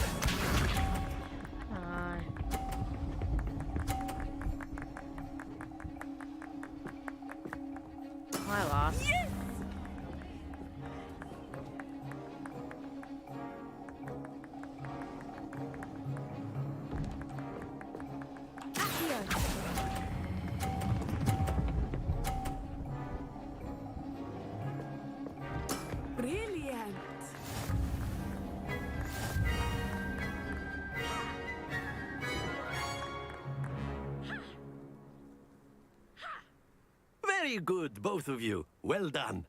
Ah. Oh, I lost. Yes! Brilliant. Very good, both of you. Well done.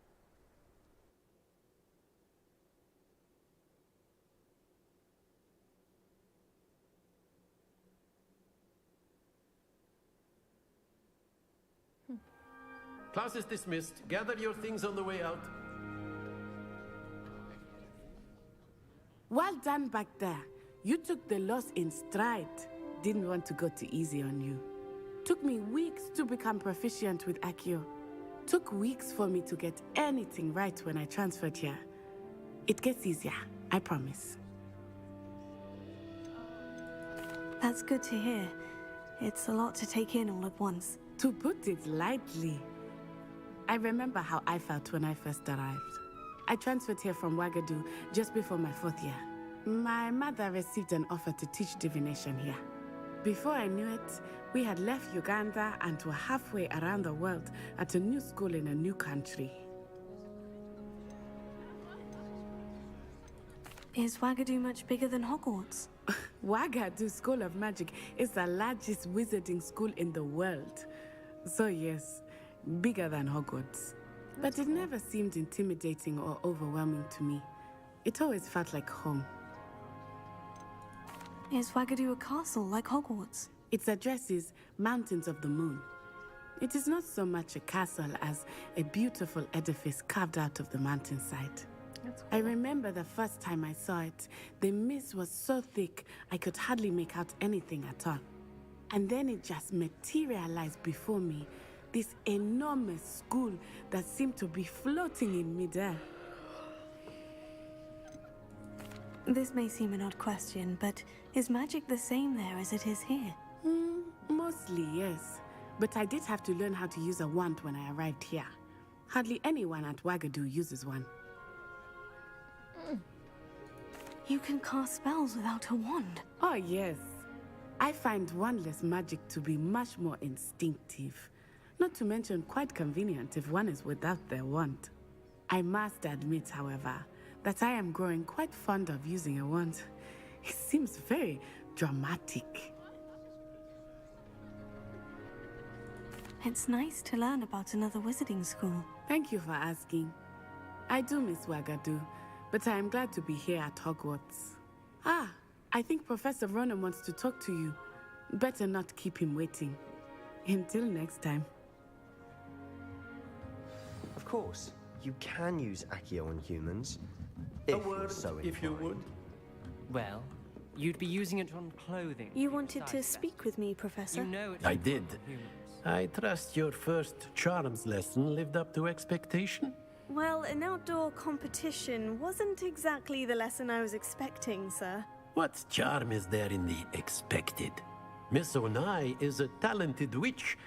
Class is dismissed. Gather your things on the way out. Well done back there. You took the loss in stride. Didn't want to go too easy on you. Took me weeks to become proficient with Accio. Took weeks for me to get anything right when I transferred here. It gets easier, I promise. That's good to hear. It's a lot to take in all at once. To put it lightly, I remember how I felt when I first arrived. I transferred here from Wagadu just before my 4th year. My mother received an offer to teach divination here. Before I knew it, we had left Uganda and were halfway around the world at a new school in a new country. Is Wagadu much bigger than Hogwarts? Wagadu School of Magic is the largest wizarding school in the world. So yes, bigger than Hogwarts. But it never seemed intimidating or overwhelming to me. It always felt like home. Is Wagadu a castle like Hogwarts? Its address is Mountains of the Moon. It is not so much a castle as a beautiful edifice carved out of the mountainside. That's cool. I remember the first time I saw it, the mist was so thick I could hardly make out anything at all. And then it just materialized before me, this enormous school that seemed to be floating in midair. This may seem an odd question, but is magic the same there as it is here? Mostly, yes. But I did have to learn how to use a wand when I arrived here. Hardly anyone at Wagadu uses one. You can cast spells without a wand? Oh, yes. I find wandless magic to be much more instinctive. Not to mention quite convenient if one is without their wand. I must admit, however, that I am growing quite fond of using a wand. It seems very dramatic. It's nice to learn about another wizarding school. Thank you for asking. I do miss Wagadu, but I am glad to be here at Hogwarts. Ah, I think Professor Ronen wants to talk to you. Better not keep him waiting. Until next time. Of course, you can use Accio on humans. A If you're word, so if you inclined. would. Well, you'd be using it on clothing. You wanted to speak with me, Professor? You know it's I did. important for humans. I trust your first charms lesson lived up to expectation? Well, an outdoor competition wasn't exactly the lesson I was expecting, sir. What charm is there in the expected? Miss Onai is a talented witch.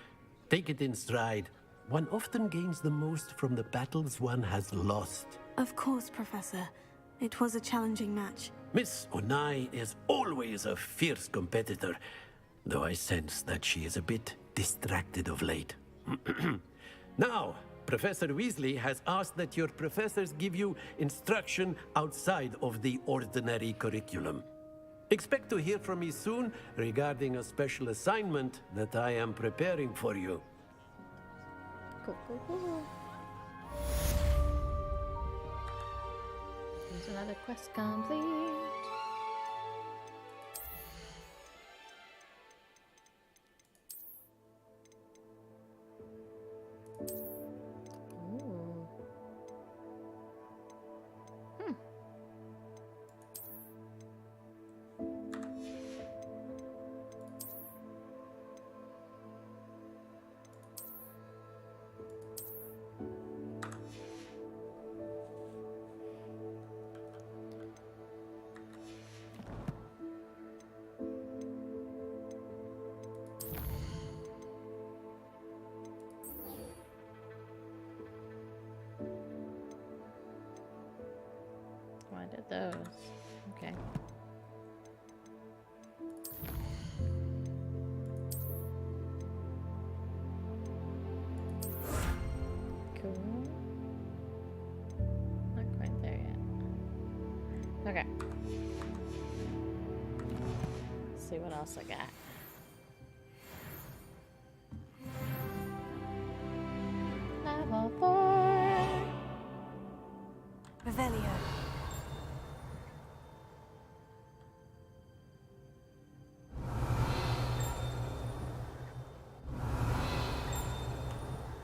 Take it in stride. One often gains the most from the battles one has lost. Of course, Professor. It was a challenging match. Miss Onai is always a fierce competitor, though I sense that she is a bit distracted of late. Now, Professor Weasley has asked that your professors give you instruction outside of the ordinary curriculum. Expect to hear from me soon regarding a special assignment that I am preparing for you. Cool, cool, cool. There's another quest complete. Ooh. Oh, I did those. Okay. Cool. Not quite there yet. Okay. Let's see what else I got. Level 4. Revelio.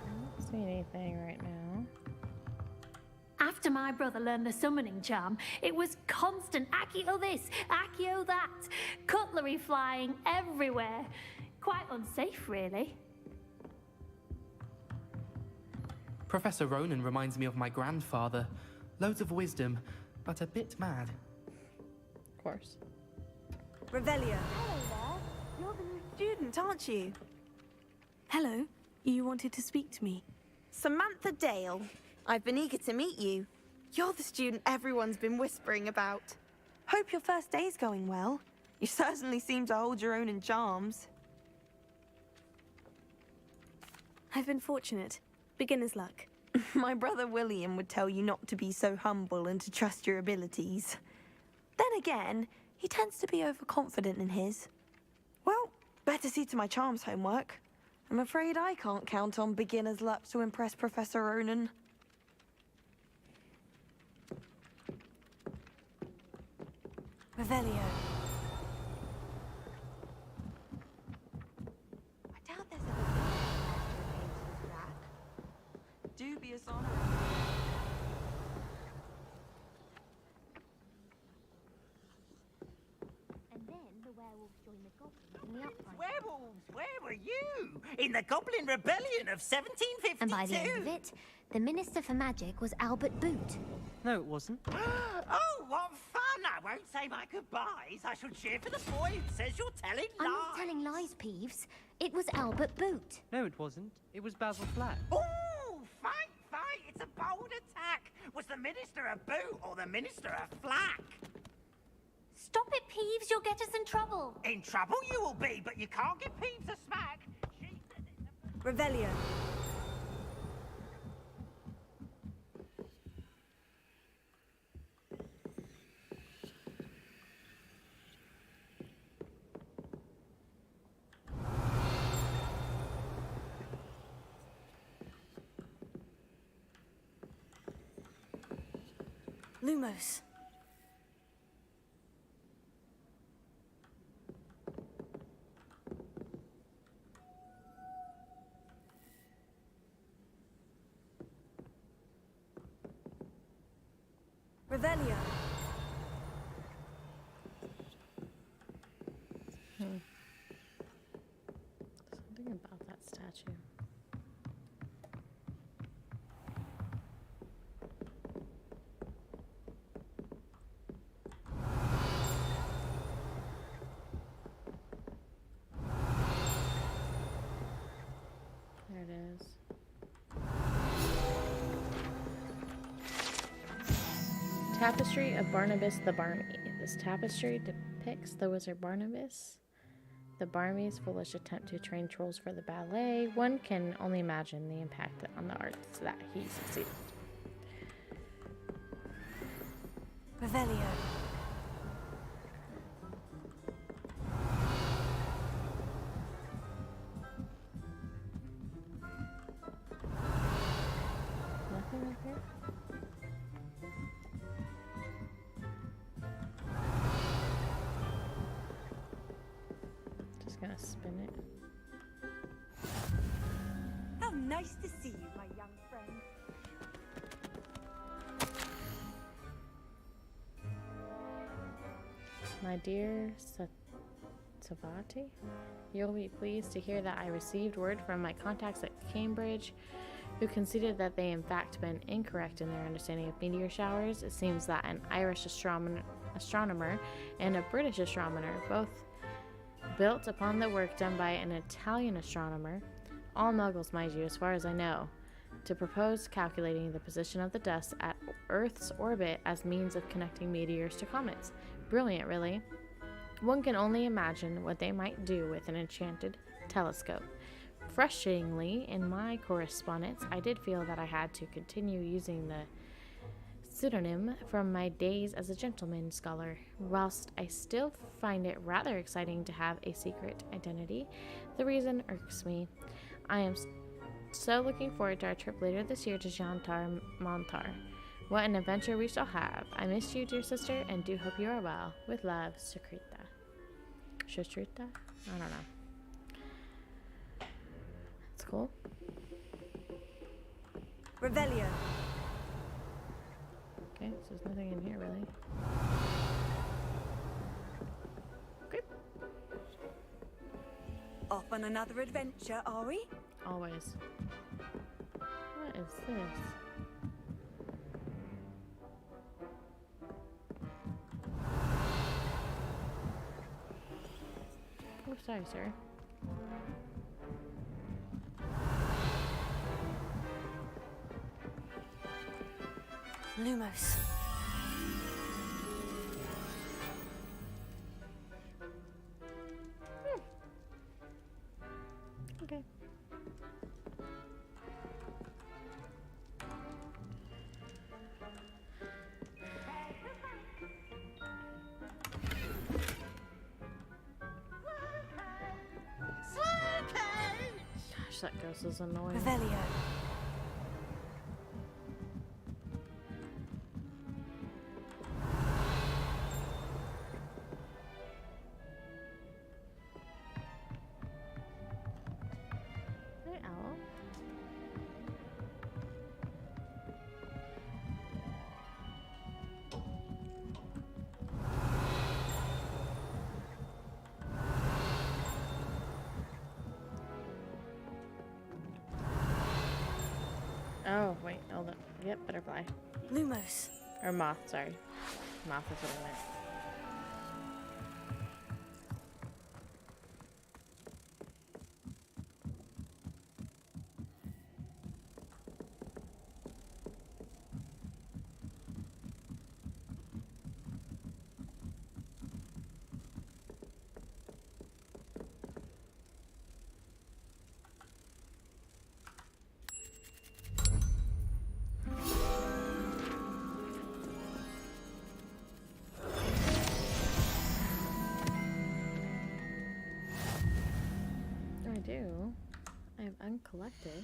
I don't see anything right now. After my brother learned the summoning charm, it was constant Accio this, Accio that, cutlery flying everywhere. Quite unsafe, really. Professor Ronen reminds me of my grandfather. Loads of wisdom, but a bit mad. Of course. Revelio. Hello there. You're the new student, aren't you? Hello. You wanted to speak to me. Samantha Dale. I've been eager to meet you. You're the student everyone's been whispering about. Hope your first day's going well. You certainly seem to hold your own in charms. I've been fortunate. Beginner's luck. My brother William would tell you not to be so humble and to trust your abilities. Then again, he tends to be overconfident in his. Well, better see to my charms homework. I'm afraid I can't count on beginner's luck to impress Professor Ronen. Revelio. I doubt there's ever been a master rack. Dubious honor. And then the werewolves joined the goblins in the uprising. Werewolves, where were you? In the Goblin Rebellion of 1752? And by the end of it, the Minister for Magic was Albert Boot. No, it wasn't. Oh, what fun! I won't say my goodbyes. I shall cheer for the boy who says you're telling lies. I'm not telling lies, Peeves. It was Albert Boot. No, it wasn't. It was Basil Flack. Oh, fight, fight! It's a bold attack. Was the Minister a boot or the Minister a flack? Stop it, Peeves. You'll get us in trouble. In trouble you will be, but you can't give Peeves a smack. She said it's a... Revelio. Lumos. Revelio. Something about that statue. There it is. Tapestry of Barnabas the Barmy. This tapestry depicts the wizard Barnabas, the Barmy's foolish attempt to train trolls for the ballet. One can only imagine the impact on the arts that he succeeded. Revelio. Nothing up here? Just gonna spin it. How nice to see you, my young friend. My dear Savati, you'll be pleased to hear that I received word from my contacts at Cambridge, who conceded that they in fact been incorrect in their understanding of meteor showers. It seems that an Irish astronomer and a British astronomer, both built upon the work done by an Italian astronomer, all muggles, mind you, as far as I know, to propose calculating the position of the dust at Earth's orbit as means of connecting meteors to comets. Brilliant, really. One can only imagine what they might do with an enchanted telescope. Frustratingly, in my correspondence, I did feel that I had to continue using the pseudonym from my days as a gentleman scholar. Whilst I still find it rather exciting to have a secret identity, the reason irks me. I am so looking forward to our trip later this year to Jantar Montar. What an adventure we shall have. I miss you, dear sister, and do hope you are well. With love, Sukrita. Shustrita? I don't know. That's cool. Revelio. Okay, so there's nothing in here, really. Okay. Off on another adventure, are we? Always. What is this? Oh, sorry, sir. Lumos. Okay. Gosh, that ghost is annoying. Revelio. Hey, owl. Oh, wait, hold up. Yep, butterfly. Lumos. Or moth, sorry. Moth is what I meant. I do. I have uncollected.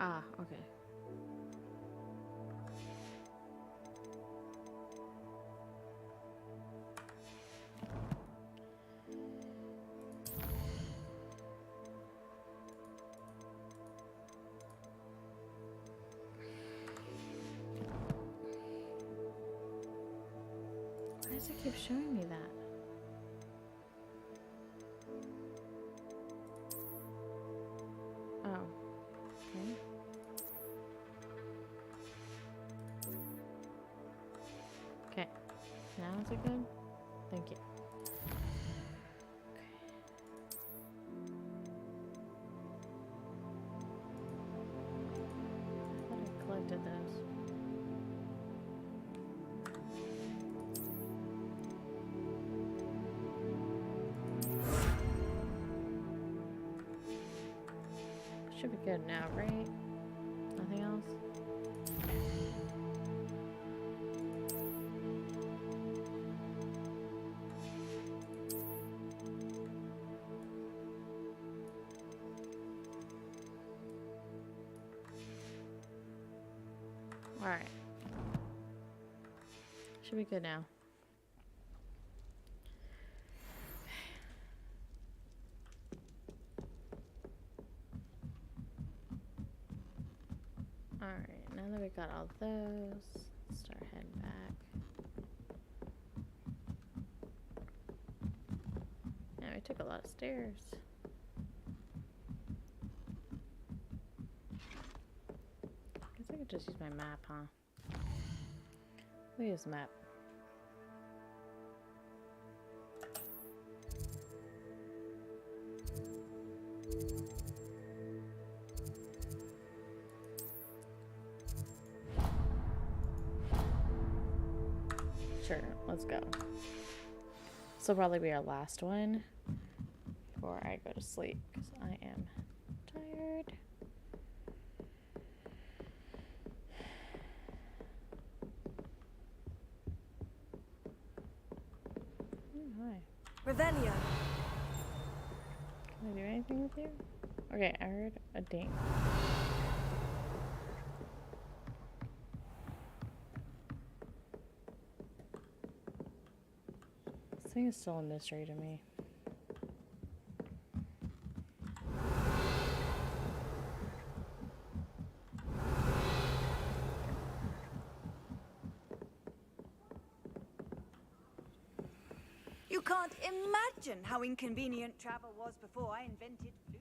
Ah, okay. Why does it keep showing me that? Oh, okay. Okay, now is it good? Thank you. Okay. I thought I collected those. Should be good now, right? Nothing else? Alright. Should be good now. Alright, now that we got all those, let's start heading back. Yeah, we took a lot of stairs. Guess I could just use my map, huh? We'll use the map. Sure, let's go. This will probably be our last one before I go to sleep because I am tired. Oh, hi. Revelio. Can I do anything with you? Okay, I heard a ding. This thing is still a mystery to me. You can't imagine how inconvenient travel was before I invented blue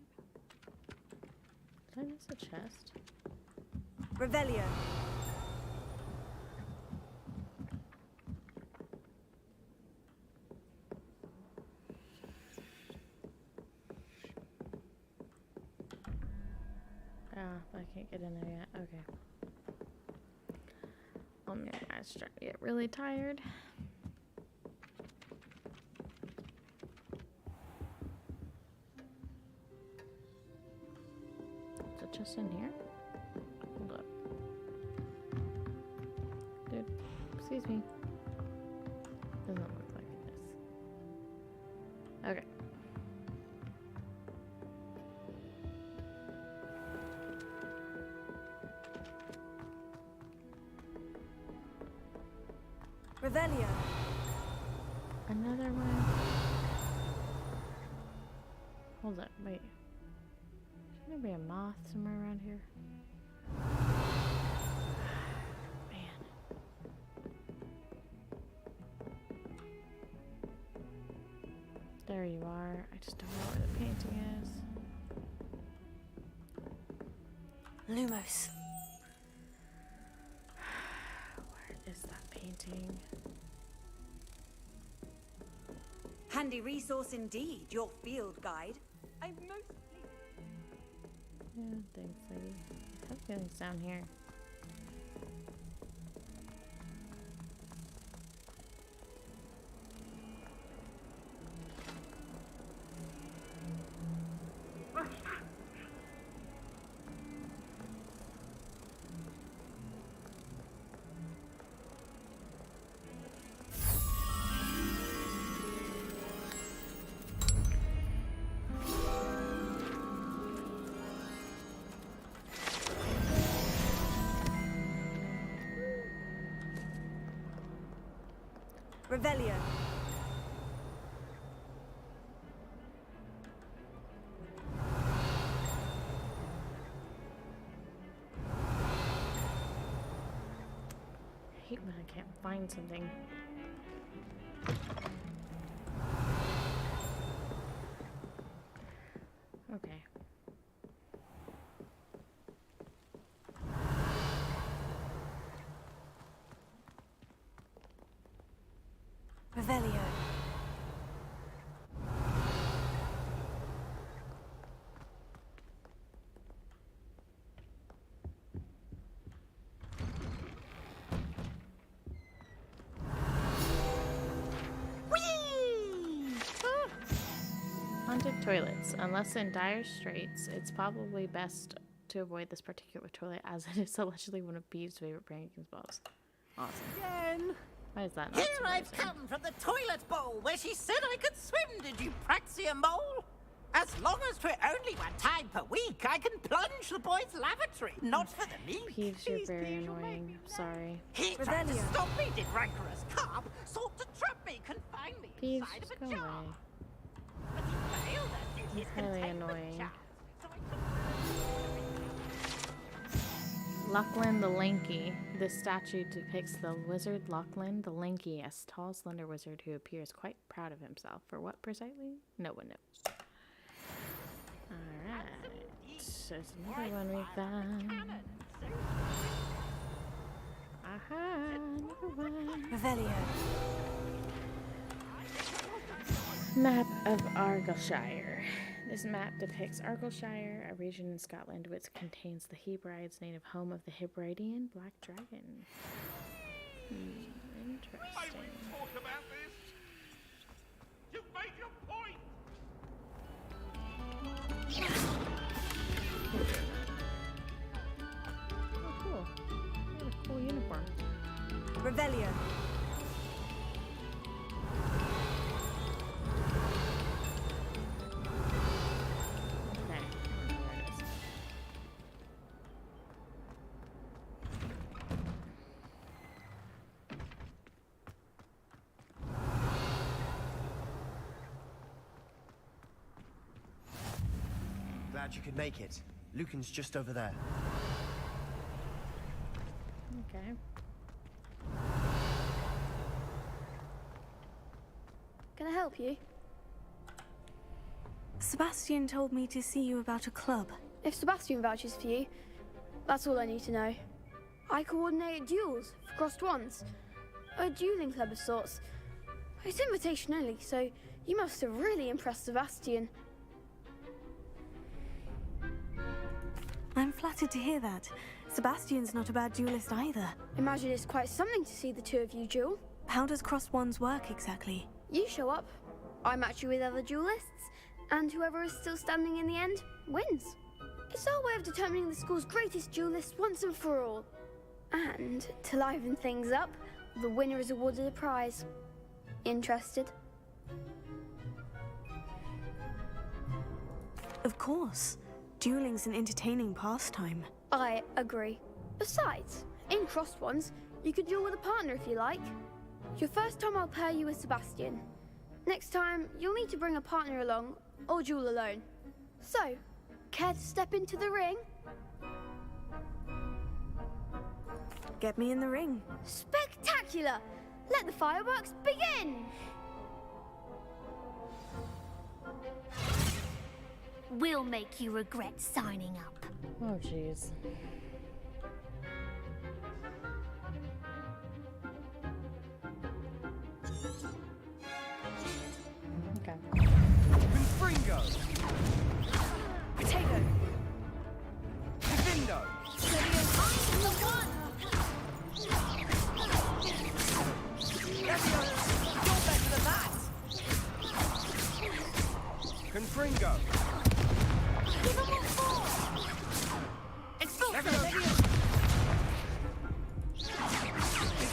Did I miss a chest? Revelio. Ah, I can't get in there yet. Okay. Oh man, I'm starting to get really tired. Is it just in here? Hold up. Dude, excuse me. Doesn't look like it is. Okay. Revelio. Another one. Hold up, wait. Shouldn't there be a moth somewhere around here? Man. There you are. I just don't know where the painting is. Lumos. Where is that painting? Handy resource indeed, your field guide. I'm most pleased. Yeah, thanks, lady. I have feelings down here. Revelio. I hate when I can't find something. Okay. Revelio. Haunted toilets. Unless in dire straits, it's probably best to avoid this particular toilet as it is allegedly one of Bee's favorite pranking spots. Awesome. Again. Why is that not Here I've surprising? come from the toilet bowl where she said I could swim, did you praxia mole? As long as 'twere only one time per week, I can plunge the boys' lavatory. Not for the meek. Peeves, you're very annoying. Sorry. He tried to stop me, did rancorous carp. Sought to trap me, confine me Peeves, inside of just a go jar. away. But he failed us in his It's highly containment annoying. chart. Lachlan the Lanky. This statue depicts the wizard Lachlan the Lanky, a tall, slender wizard who appears quite proud of himself. For what precisely? No one knows. Alright. So there's another one we found. Aha! Another one. Revelio. Map of Argyllshire. This map depicts Argyllshire, a region in Scotland which contains the Hebrides' native home of the Hebridean black dragon. Interesting. Talk about this. You've made your point. Oh, cool. What a cool uniform. Revelio. Okay. There it is. Glad you could make it. Lucan's just over there. Okay. Can I help you? Sebastian told me to see you about a club. If Sebastian vouches for you, that's all I need to know. I coordinate duels for crossed ones. A dueling club of sorts. It's invitation only, so you must have really impressed Sebastian. I'm flattered to hear that. Sebastian's not a bad duelist either. Imagine it's quite something to see the two of you duel. How does crossed ones work exactly? You show up, I match you with other duelists, and whoever is still standing in the end wins. It's our way of determining the school's greatest duelist once and for all. And to liven things up, the winner is awarded a prize. Interested? Of course. Dueling's an entertaining pastime. I agree. Besides, in crossed ones, you could duel with a partner if you like. Your first time I'll pair you with Sebastian. Next time, you'll need to bring a partner along, or duel alone. So, care to step into the ring? Get me in the ring. Spectacular! Let the fireworks begin! We'll make you regret signing up. Oh, jeez. Okay. Confringo! Potato. Divindo! You're better than that. Confringo! Give them all four. It's still Is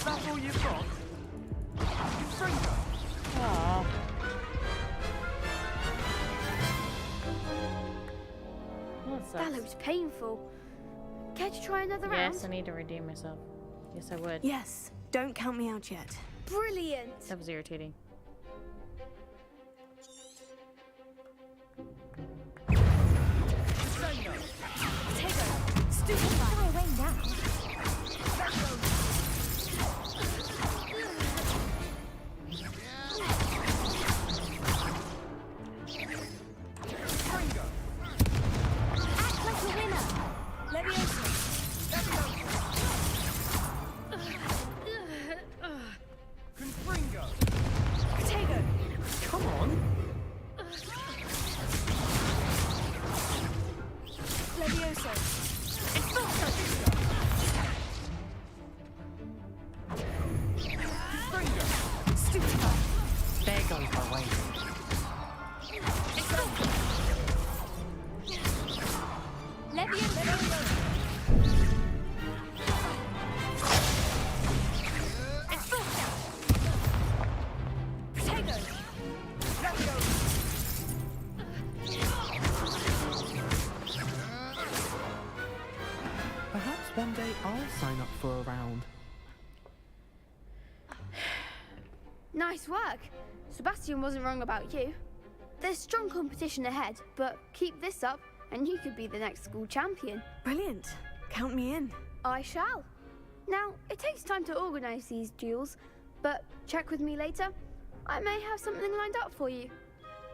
that all you've got? Confringo! Aww. That looks painful. Care to try another round? Yes, I need to redeem myself. Yes, I would. Yes. Don't count me out yet. Brilliant! That was irritating. Go away now. Act like a winner. Leviosa. Confringo. Potato. Come on. Leviosa. There goes my way. Perhaps one day I'll sign up for a round. Nice work. Sebastian wasn't wrong about you. There's strong competition ahead, but keep this up and you could be the next school champion. Brilliant. Count me in. I shall. Now, it takes time to organise these duels, but check with me later. I may have something lined up for you.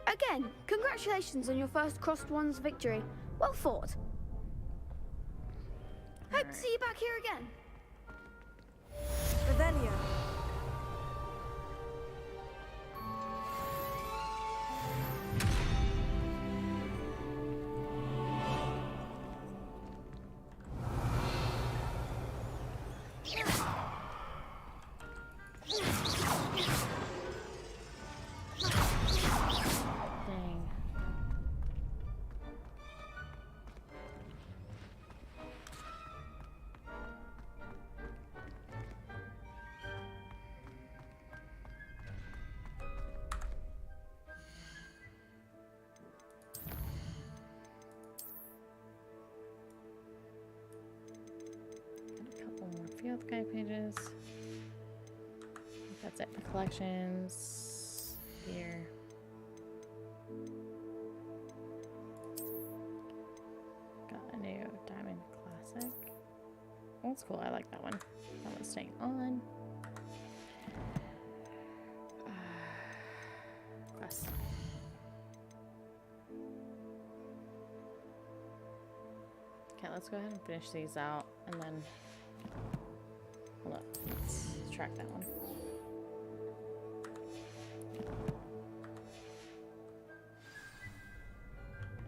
Again, congratulations on your first Crossed Ones victory. Well fought. Hope to see you back here again. Revelio. Dang. Got a couple more field guide pages. That's it for collections. Here. Got a new Diamond Classic. Old school, I like that one. That one's staying on. Quest. Okay, let's go ahead and finish these out and then hold up. Let's track that one.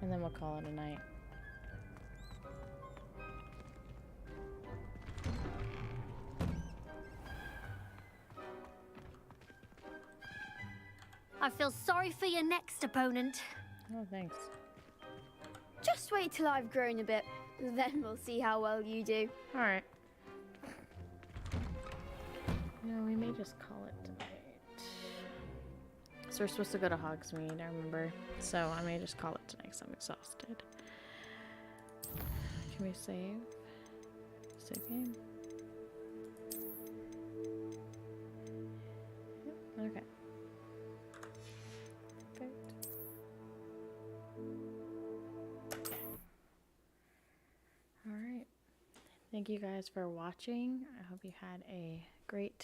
And then we'll call it a night. I feel sorry for your next opponent. Oh, thanks. Just wait till I've grown a bit, then we'll see how well you do. Alright. No, we may just call it tonight. So we're supposed to go to Hogsmeade, I remember. So I may just call it tonight because I'm exhausted. Can we save? Save game? Yep, okay. Perfect. Alright. Thank you guys for watching. I hope you had a great